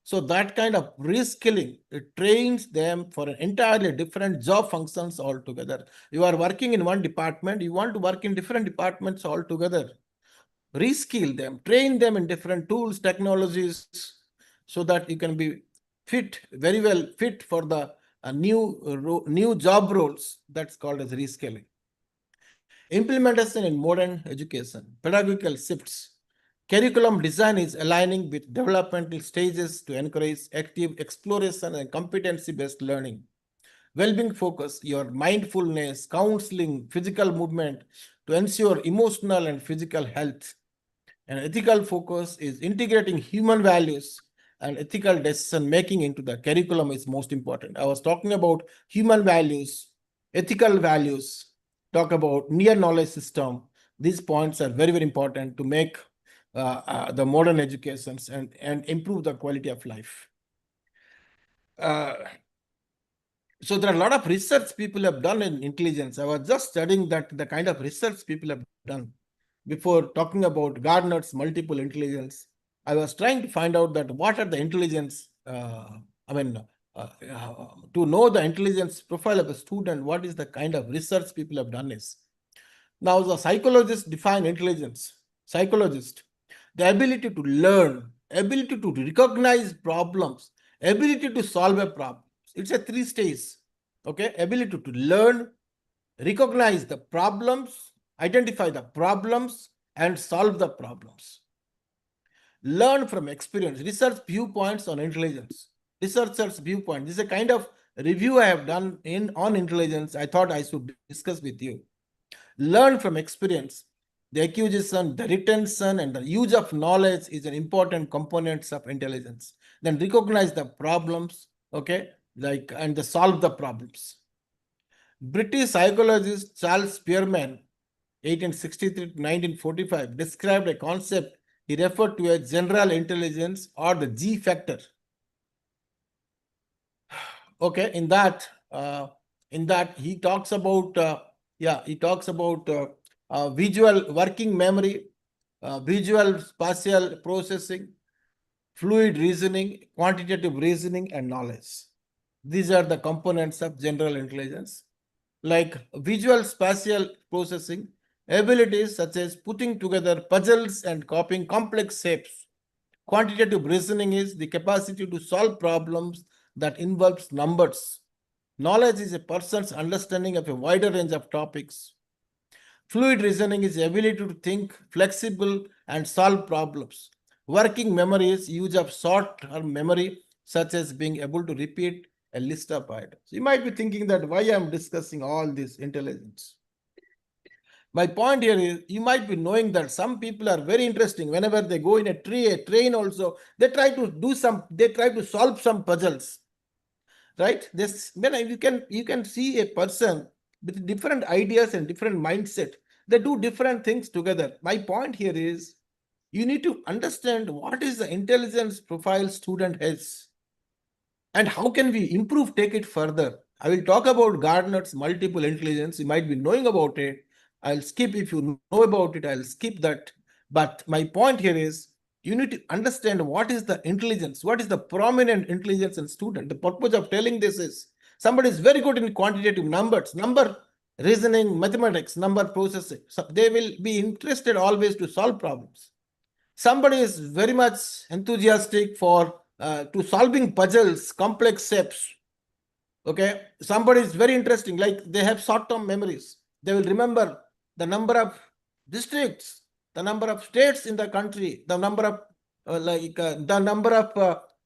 So that kind of reskilling, it trains them for an entirely different job functions altogether. You are working in one department, you want to work in different departments altogether. Reskill them, train them in different tools, technologies, so that you can be very well fit for the new job roles. That's called as reskilling. Implementation in modern education, pedagogical shifts. Curriculum design is aligning with developmental stages to encourage active exploration and competency-based learning. Well-being focus, your mindfulness, counseling, physical movement to ensure emotional and physical health. And ethical focus is integrating human values and ethical decision making into the curriculum is most important. I was talking about human values, ethical values, talk about near knowledge system. These points are very, very important to make the modern educations and improve the quality of life. So there are a lot of research people have done in intelligence. I was just studying that the kind of research people have done before talking about Gardner's multiple intelligence. I was trying to find out that what are the intelligence, to know the intelligence profile of a student, what is the kind of research people have done is. Now the psychologists define intelligence. Psychologist, the ability to learn, ability to recognize problems, ability to solve a problem. It's a 3 stage. Okay, ability to learn, recognize the problems, identify the problems, and solve the problems. Learn from experience, research viewpoints on intelligence. Researchers' viewpoint. This is a kind of review I have done on intelligence. I thought I should discuss with you. Learn from experience. The acquisition, the retention, and the use of knowledge is an important components of intelligence. Then recognize the problems, okay, and solve the problems. British psychologist Charles Spearman, 1863 to 1945, described a concept he referred to as general intelligence or the G factor. Okay, in that he talks about visual working memory, visual spatial processing, fluid reasoning, quantitative reasoning, and knowledge. These are the components of general intelligence. Like visual spatial processing, abilities such as putting together puzzles and copying complex shapes. Quantitative reasoning is the capacity to solve problems that involves numbers. Knowledge is a person's understanding of a wider range of topics. Fluid reasoning is the ability to think flexible and solve problems. Working memory is use of short-term memory, such as being able to repeat a list of items. You might be thinking that why I'm discussing all this intelligence. My point here is you might be knowing that some people are very interesting. Whenever they go in a train also, they try to solve some puzzles. Right? You can see a person with different ideas and different mindset. They do different things together. My point here is you need to understand what is the intelligence profile student has and how can we improve, take it further. I will talk about Gardner's multiple intelligence. You might be knowing about it. I'll skip if you know about it, I'll skip that. But my point here is you need to understand what is the intelligence, what is the prominent intelligence in student. The purpose of telling this is somebody is very good in quantitative numbers, number reasoning, mathematics, number processing. So they will be interested always to solve problems. Somebody is very much enthusiastic for to solving puzzles, complex shapes. Okay, somebody is very interesting, like they have short-term memories. They will remember the number of districts, the number of states in the country, the number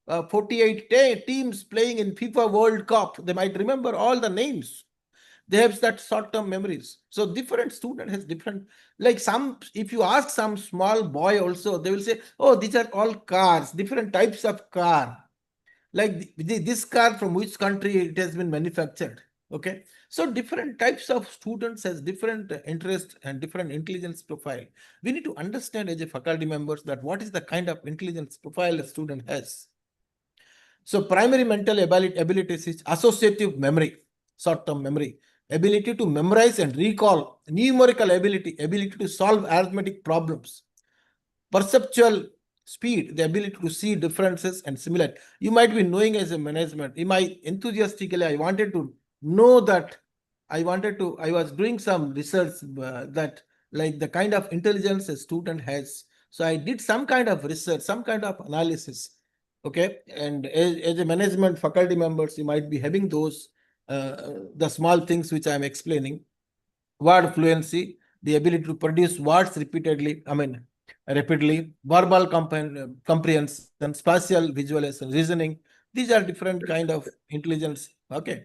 of 48 teams playing in FIFA World Cup. They might remember all the names. They have that short-term memories. So different student has different, like some, if you ask some small boy also, they will say, oh, these are all cars, different types of car. Like this car from which country it has been manufactured. Okay. So different types of students has different interest and different intelligence profile. We need to understand as a faculty members that what is the kind of intelligence profile a student has. So primary mental abilities is associative memory, short-term memory, ability to memorize and recall, numerical ability to solve arithmetic problems, perceptual speed, the ability to see differences and similarity. You might be knowing as a management, enthusiastically, I wanted to know that I was doing some research that like the kind of intelligence a student has. So I did some kind of research, some kind of analysis. Okay. And as a management faculty members, you might be having those, the small things which I'm explaining. Word fluency, the ability to produce words rapidly, verbal comprehension, spatial visualization, reasoning. These are different kind of intelligence. Okay.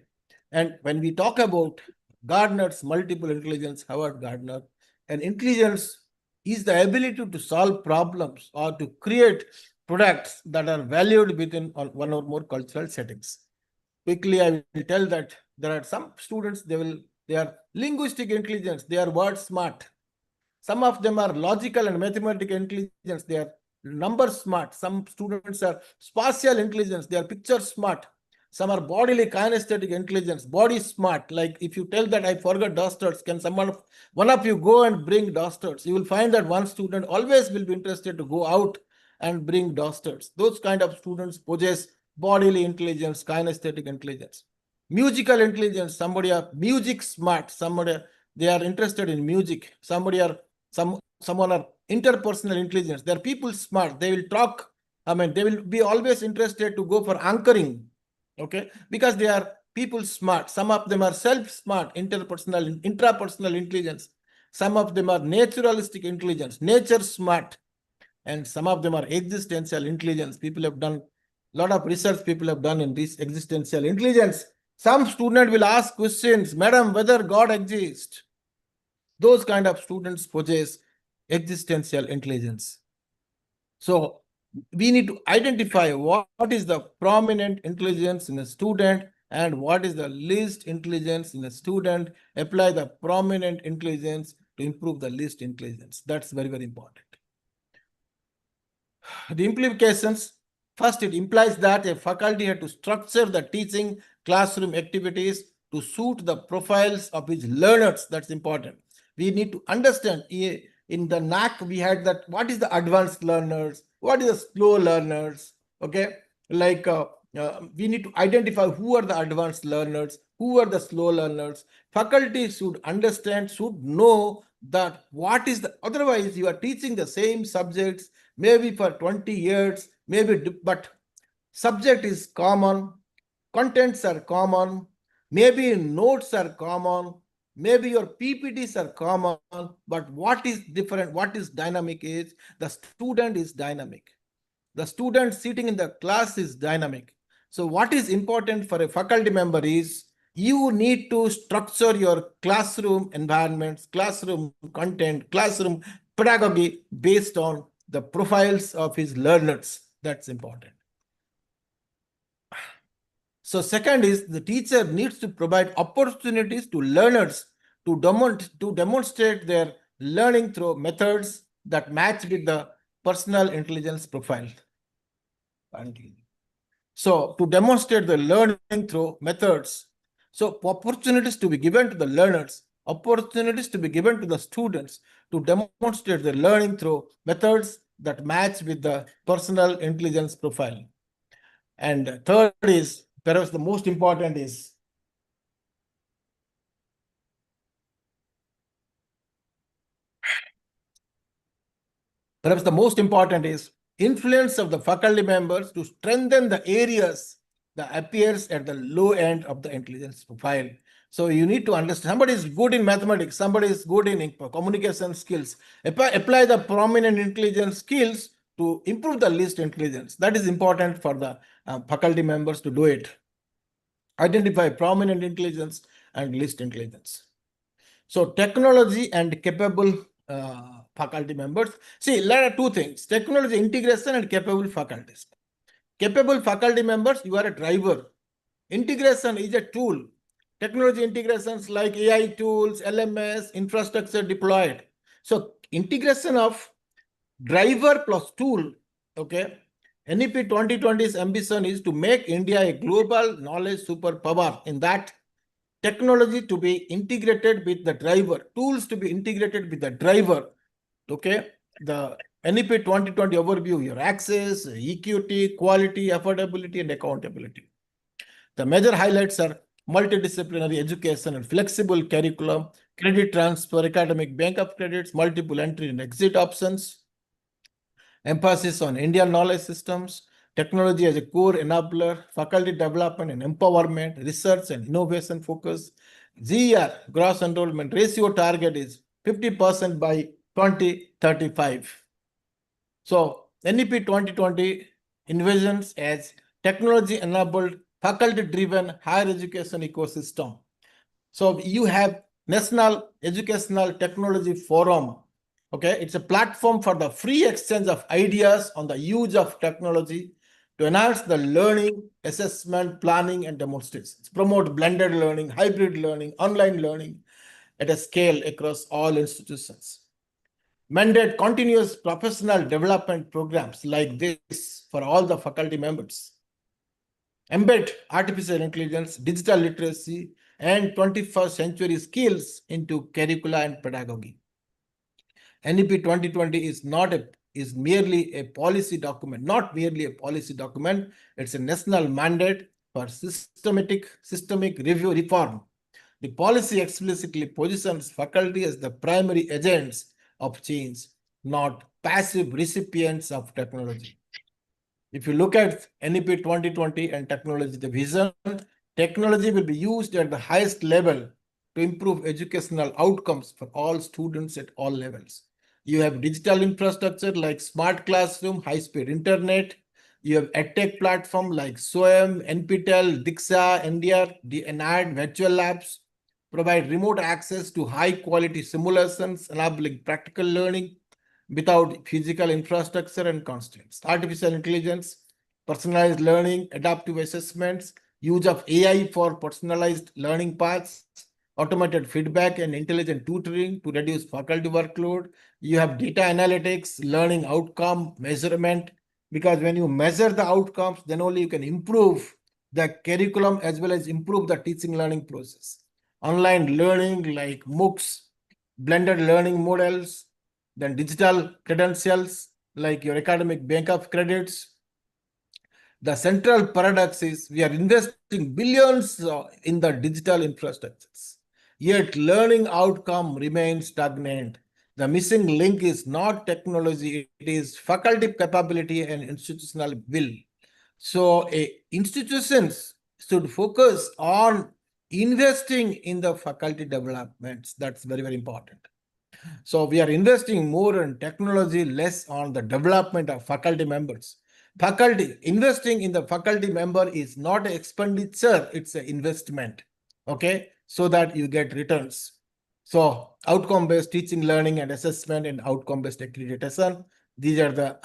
And when we talk about Gardner's multiple intelligence, Howard Gardner, and intelligence is the ability to solve problems or to create products that are valued within one or more cultural settings. Quickly, I will tell that there are some students, they are linguistic intelligence, they are word smart. Some of them are logical and mathematical intelligence, they are number smart. Some students are spatial intelligence, they are picture smart. Some are bodily kinesthetic intelligence, body smart. Like if you tell that I forgot dusters, can one of you go and bring dusters? You will find that one student always will be interested to go out and bring dusters. Those kind of students possess bodily intelligence, kinesthetic intelligence. Musical intelligence, somebody are music smart, somebody they are interested in music, someone are interpersonal intelligence, they are people smart, they will talk, they will be always interested to go for anchoring. Okay, because they are people smart. Some of them are self-smart, intrapersonal intelligence. Some of them are naturalistic intelligence, nature smart. And some of them are existential intelligence. People have done a lot of research, people have done in this existential intelligence. Some student will ask questions, madam, whether God exists. Those kind of students possess existential intelligence. So we need to identify what is the prominent intelligence in a student and what is the least intelligence in a student. Apply the prominent intelligence to improve the least intelligence. That's very, very important. The implications, first, it implies that a faculty had to structure the teaching classroom activities to suit the profiles of its learners. That's important. We need to understand in the NAC, we had that what is the advanced learners, what is the slow learners. Okay, like we need to identify who are the advanced learners, who are the slow learners. Faculty should understand, should know that what is the, otherwise you are teaching the same subjects maybe for 20 years, maybe, but subject is common, contents are common, maybe notes are common, maybe your PPTs are common, but what is different, what is dynamic is the student is dynamic. The student sitting in the class is dynamic. So what is important for a faculty member is you need to structure your classroom environments, classroom content, classroom pedagogy based on the profiles of his learners. That's important. So second is the teacher needs to provide opportunities to learners to demonstrate their learning through methods that match with the personal intelligence profile. So to demonstrate the learning through methods So opportunities to be given to the learners, opportunities to be given to the students to demonstrate their learning through methods that match with the personal intelligence profile. And third is, perhaps the most important is, influence of the faculty members to strengthen the areas that appears at the low end of the intelligence profile. So you need to understand, somebody is good in mathematics, somebody is good in communication skills. Apply the prominent intelligence skills to improve the least intelligence. That is important for the faculty members to do it. Identify prominent intelligence and least intelligence. So technology and capable faculty members. See, there are two things: technology integration and capable faculties. Capable faculty members, you are a driver. Integration is a tool. Technology integrations like AI tools, LMS, infrastructure deployed. So integration of driver plus tool, okay. NEP 2020's ambition is to make India a global knowledge superpower. In that, technology to be integrated with the driver, tools to be integrated with the driver. Okay, the NEP 2020 overview, your access, equity, quality, affordability, and accountability. The major highlights are multidisciplinary education and flexible curriculum, credit transfer, academic bank of credits, multiple entry and exit options, emphasis on Indian knowledge systems, technology as a core enabler, faculty development and empowerment, research and innovation focus. GER, gross enrollment ratio target is 50% by 2035. So NEP 2020 envisions as technology-enabled, faculty-driven higher education ecosystem. So you have National Educational Technology Forum. Okay, it's a platform for the free exchange of ideas on the use of technology to enhance the learning, assessment, planning, and demonstrations. Promote blended learning, hybrid learning, online learning at a scale across all institutions. Mandate continuous professional development programs like this for all the faculty members. Embed artificial intelligence, digital literacy, and 21st century skills into curricula and pedagogy. NEP 2020 is merely a policy document, not merely a policy document. It's a national mandate for systemic review reform. The policy explicitly positions faculty as the primary agents of change, not passive recipients of technology. If you look at NEP 2020 and technology, the vision, technology will be used at the highest level to improve educational outcomes for all students at all levels. You have digital infrastructure like smart classroom, high-speed internet. You have edtech platform like SOEM, NPTEL, Diksha, India, NAD, virtual labs. Provide remote access to high-quality simulations, enabling practical learning without physical infrastructure and constraints. Artificial intelligence, personalized learning, adaptive assessments, use of AI for personalized learning paths, automated feedback and intelligent tutoring to reduce faculty workload. You have data analytics, learning outcome measurement, because when you measure the outcomes, then only you can improve the curriculum as well as improve the teaching learning process. Online learning like MOOCs, blended learning models, then digital credentials like your academic bank of credits. The central paradox is we are investing billions in the digital infrastructures, yet learning outcome remains stagnant. The missing link is not technology, it is faculty capability and institutional will. So institutions should focus on investing in the faculty developments. That's very, very important. So we are investing more in technology, less on the development of faculty members. Faculty, investing in the faculty member is not an expenditure, it's an investment, okay? So that you get returns. So outcome-based teaching, learning and assessment and outcome-based accreditation, these are the,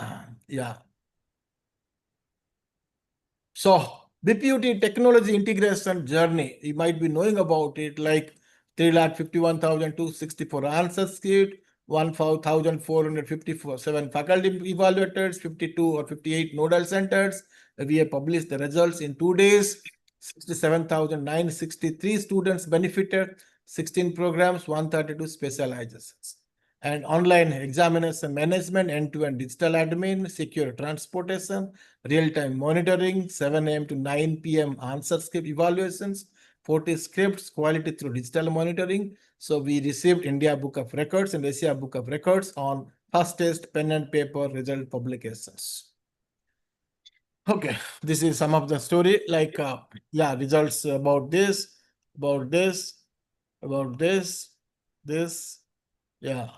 So BPUT technology integration journey, you might be knowing about it, like 351,264 answer script, 1,457 faculty evaluators, 52 or 58 nodal centers. We have published the results in 2 days. 67,963 students benefited, 16 programs, 132 specializations. And online examination management, end-to-end digital admin, secure transportation, real-time monitoring, 7 a.m. to 9 p.m. answer script evaluations, 40 scripts, quality through digital monitoring. So we received India Book of Records and Asia Book of Records on fastest pen and paper result publications. Okay, this is some of the story, like, results about this, about this, about this, this, yeah,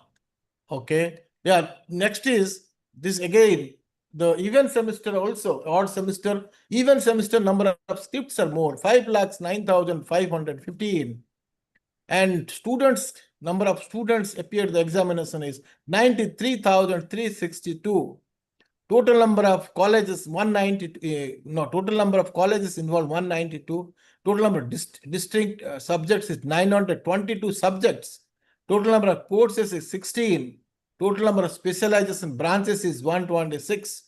okay. Yeah, next is this again, the even semester also, odd semester, even semester number of scripts are more, 5,09,515. And students, number of students appeared the examination is 93,362. Total number of colleges 190, total number of colleges involved 192. Total number of distinct subjects is 922 subjects. Total number of courses is 16. Total number of specialization branches is 126.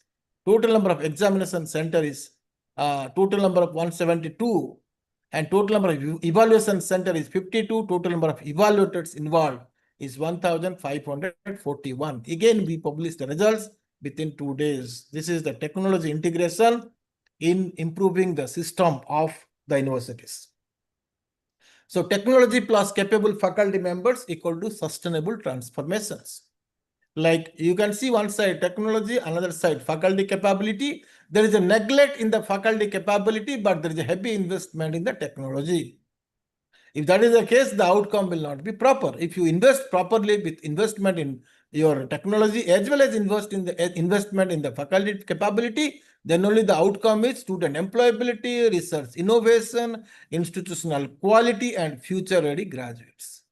Total number of examination center is total number of 172. And total number of evaluation center is 52. Total number of evaluators involved is 1,541. Again, we published the results within 2 days. This is the technology integration in improving the system of the universities. So technology plus capable faculty members equal to sustainable transformations. Like you can see one side technology, another side faculty capability. There is a neglect in the faculty capability, but there is a heavy investment in the technology. If that is the case, the outcome will not be proper. If you invest properly with investment in your technology as well as investment in the faculty capability, then only the outcome is student employability, research innovation, institutional quality, and future-ready graduates.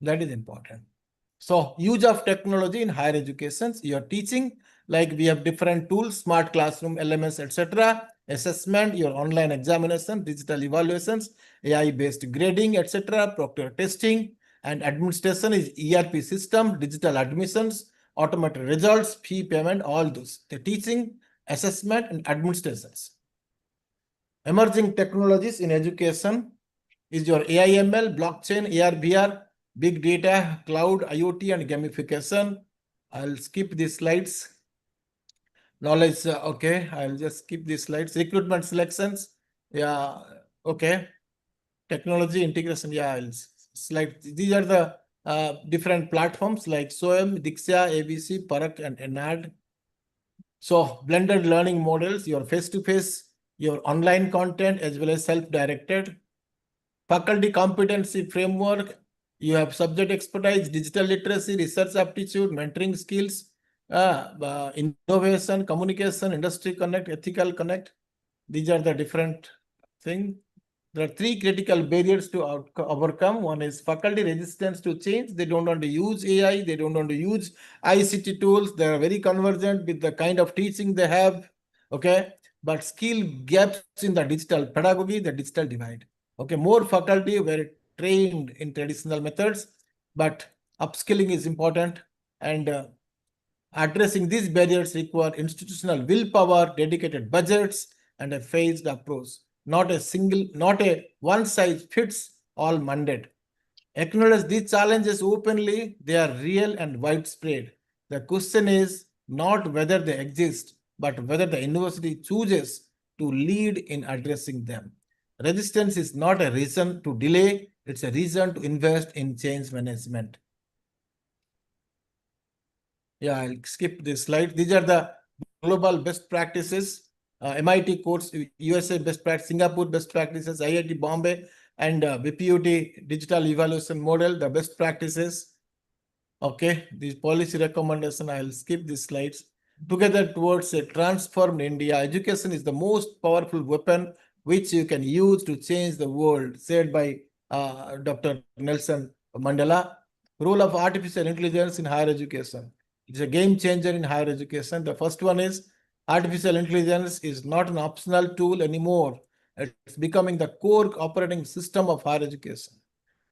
That is important. So use of technology in higher education, your teaching, like we have different tools, smart classroom, LMS, etc. Assessment, your online examination, digital evaluations, AI-based grading, etc. Proctor testing, and administration is ERP system, digital admissions, automated results, fee payment, all those. The teaching, assessment, and administrations. Emerging technologies in education is your AI/ML, blockchain, AR/VR, big data, cloud, IoT, and gamification. I'll skip these slides. Knowledge, okay, I'll just skip these slides. Recruitment selections, yeah, okay. Technology integration, yeah, I'll slide. These are the different platforms like SOEM, Diksha, ABC, Parak, and ENAD. So blended learning models, your face-to-face, your online content, as well as self-directed. Faculty competency framework, you have subject expertise, digital literacy, research aptitude, mentoring skills, innovation, communication, industry connect, ethical connect. These are the different things. There are 3 critical barriers to overcome. One is faculty resistance to change. They don't want to use AI. They don't want to use ICT tools. They are very convergent with the kind of teaching they have. Okay. But skill gaps in the digital pedagogy, the digital divide. Okay. More faculty were trained in traditional methods, but upskilling is important. And addressing these barriers require institutional willpower, dedicated budgets, and a phased approach. Not a one size fits all mandate. Acknowledge these challenges openly, they are real and widespread. The question is not whether they exist, but whether the university chooses to lead in addressing them. Resistance is not a reason to delay, it's a reason to invest in change management. Yeah, I'll skip this slide. These are the global best practices. MIT course, USA best practice, Singapore best practices, IIT Bombay, and BPUT digital evaluation model, the best practices. Okay, the policy recommendation, I'll skip these slides. Together towards a transformed India, education is the most powerful weapon which you can use to change the world, said by Dr. Nelson Mandela. Role of artificial intelligence in higher education. It's a game changer in higher education. The first one is artificial intelligence is not an optional tool anymore. It's becoming the core operating system of higher education.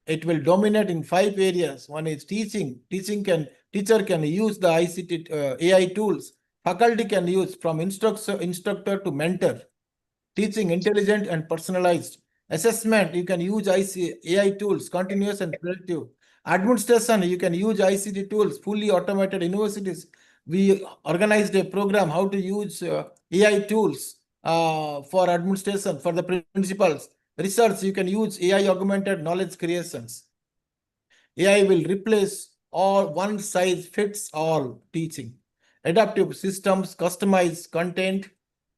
It will dominate in 5 areas. One is teaching. Teacher can use the ICT AI tools. Faculty can use from instructor to mentor. teaching intelligent and personalized. Assessment, you can use AI tools, continuous and predictive. Administration, you can use ICT tools, fully automated universities. We organized a program how to use AI tools for administration, for the principals. Research, you can use AI augmented knowledge creations. AI will replace all one size fits all teaching. Adaptive systems customize content,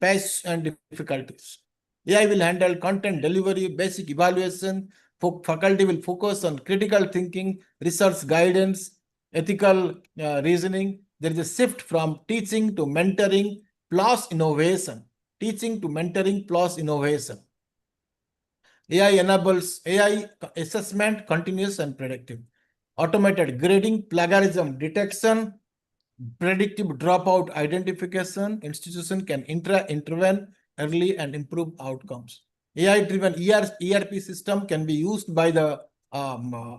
pace, and difficulties. AI will handle content delivery, basic evaluation. Faculty will focus on critical thinking, research guidance, ethical reasoning. There is a shift from teaching to mentoring plus innovation. Teaching to mentoring plus innovation. AI enables AI assessment, continuous and predictive. Automated grading, plagiarism detection, predictive dropout identification. Institution can intervene early and improve outcomes. AI-driven ERP system can be used by the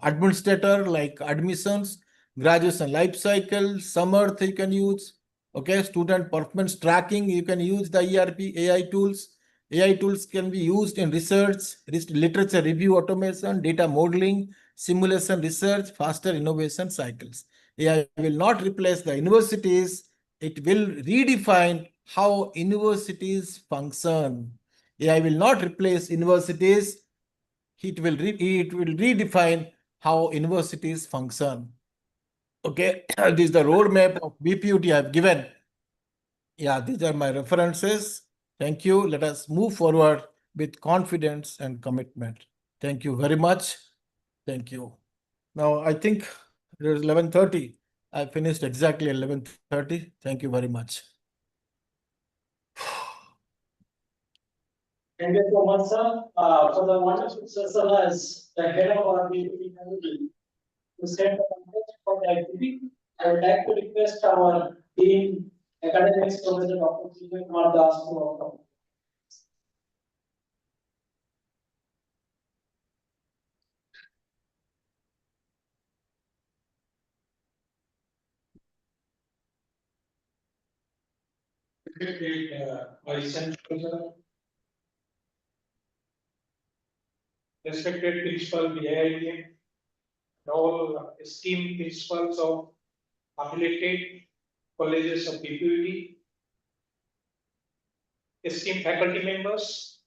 administrator, like admissions, graduation life cycle, summer you can use. Okay, student performance tracking, you can use the ERP AI tools. AI tools can be used in research, literature review automation, data modeling, simulation research, faster innovation cycles. AI will not replace the universities. It will redefine how universities function. AI will not replace universities. It will redefine how universities function. Okay, this is the roadmap of BPUT I have given. Yeah, these are my references. Thank you. Let us move forward with confidence and commitment. Thank you very much. Thank you. Now, I think it is 11:30. I finished exactly 11:30. Thank you very much. Thank you so much, sir, for the wonderful session as the head of our BIITM committee to set the context for the activity. I would like to request our Dean Academics, Professor Dr. Sujay Kumar Das, to welcome. Vice Chancellor, respected principal BIITM, and all esteemed principals of affiliated colleges of BPUT, esteemed faculty members,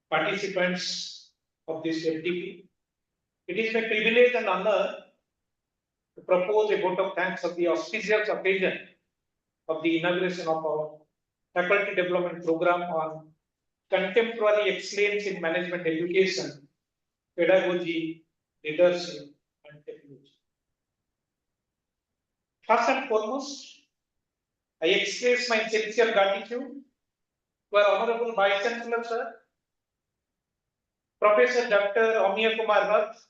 participants of this FDP. It is my privilege and honor to propose a vote of thanks of the auspicious occasion of the inauguration of our faculty development program on contemporary excellence in management education, pedagogy, leadership, and technology. First and foremost, I express my sincere gratitude to our Honorable Vice Chancellor, Sir, Professor Dr. Amiya Kumar Rath,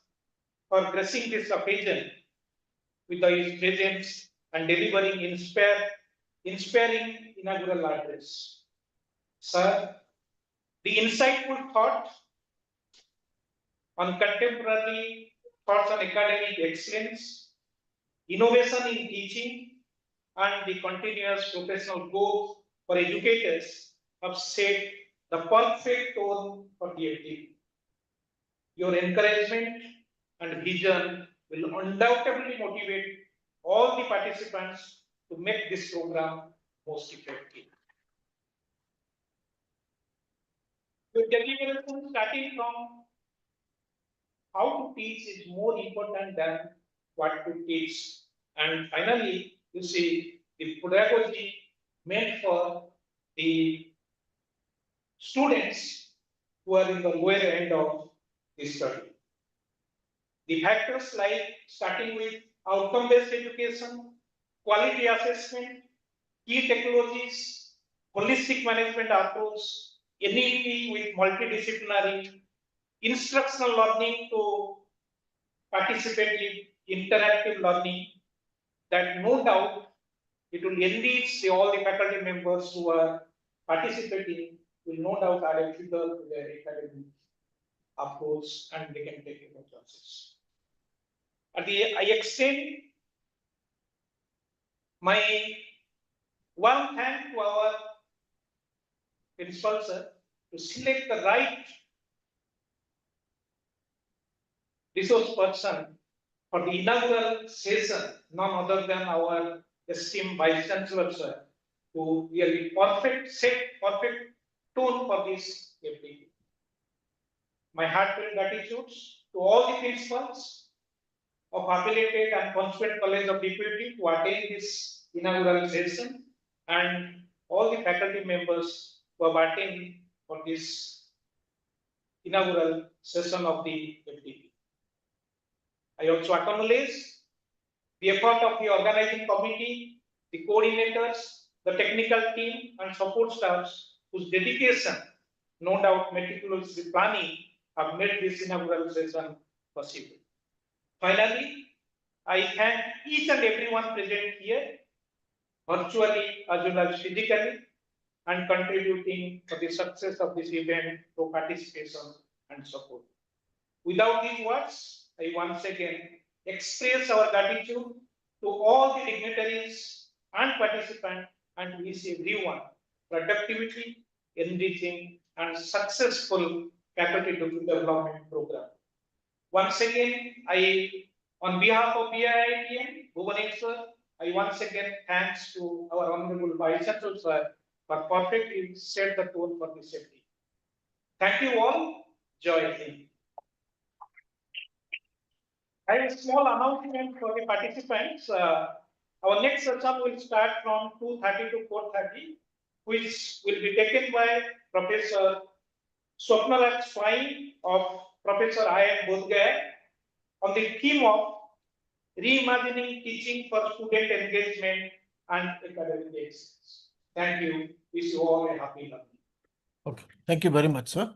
for gracing this occasion with his presence and delivering inspiring inaugural address. Sir, the insightful thought on contemporary thoughts on academic excellence, innovation in teaching, and the continuous professional growth for educators have set the perfect tone for the FDP. Your encouragement and vision will undoubtedly motivate all the participants to make this program most effective. Your deliberation starting from how to teach is more important than what to teach. And finally, you see, the pedagogy meant for the students who are in the lower end of the study. The factors like starting with outcome-based education, quality assessment, key technologies, holistic management approach, NEP with multidisciplinary, instructional learning to participative interactive learning, that no doubt it will enrich all the faculty members who are participating, will no doubt add a figure to their academic approach and they can take more classes. I extend my warm thanks to our principal sir to select the right resource person for the inaugural session, none other than our esteemed Vice Chancellor sir, who really set perfect tone for this FDP. My heartfelt gratitudes to all the principals of affiliated and constituent college of deputy to attend this inaugural session, and all the faculty members who have attended for this inaugural session of the FDP. I also acknowledge the effort of the organizing committee, the coordinators, the technical team and support staffs whose dedication, no doubt meticulous planning, have made this inaugural session possible. Finally, I thank each and everyone present here, virtually as well as physically, and contributing to the success of this event through participation and support. Without these words, I once again express our gratitude to all the dignitaries and participants and wish everyone productivity, enriching and successful faculty development program. Once again, on behalf of BIITM, Bhubaneswar, I once again thanks to our Honorable Vice Chancellor sir for perfectly set the tone for this safety. Thank you all. Joy Hind. I have a small announcement for the participants. Our next session will start from 2:30 to 4:30, which will be taken by Professor Swapnaraj Swai of Professor I.M. Bodhgaya on the theme of reimagining teaching for student engagement and academic excellence. Thank you. Wish you all a happy learning. Okay, thank you very much, sir.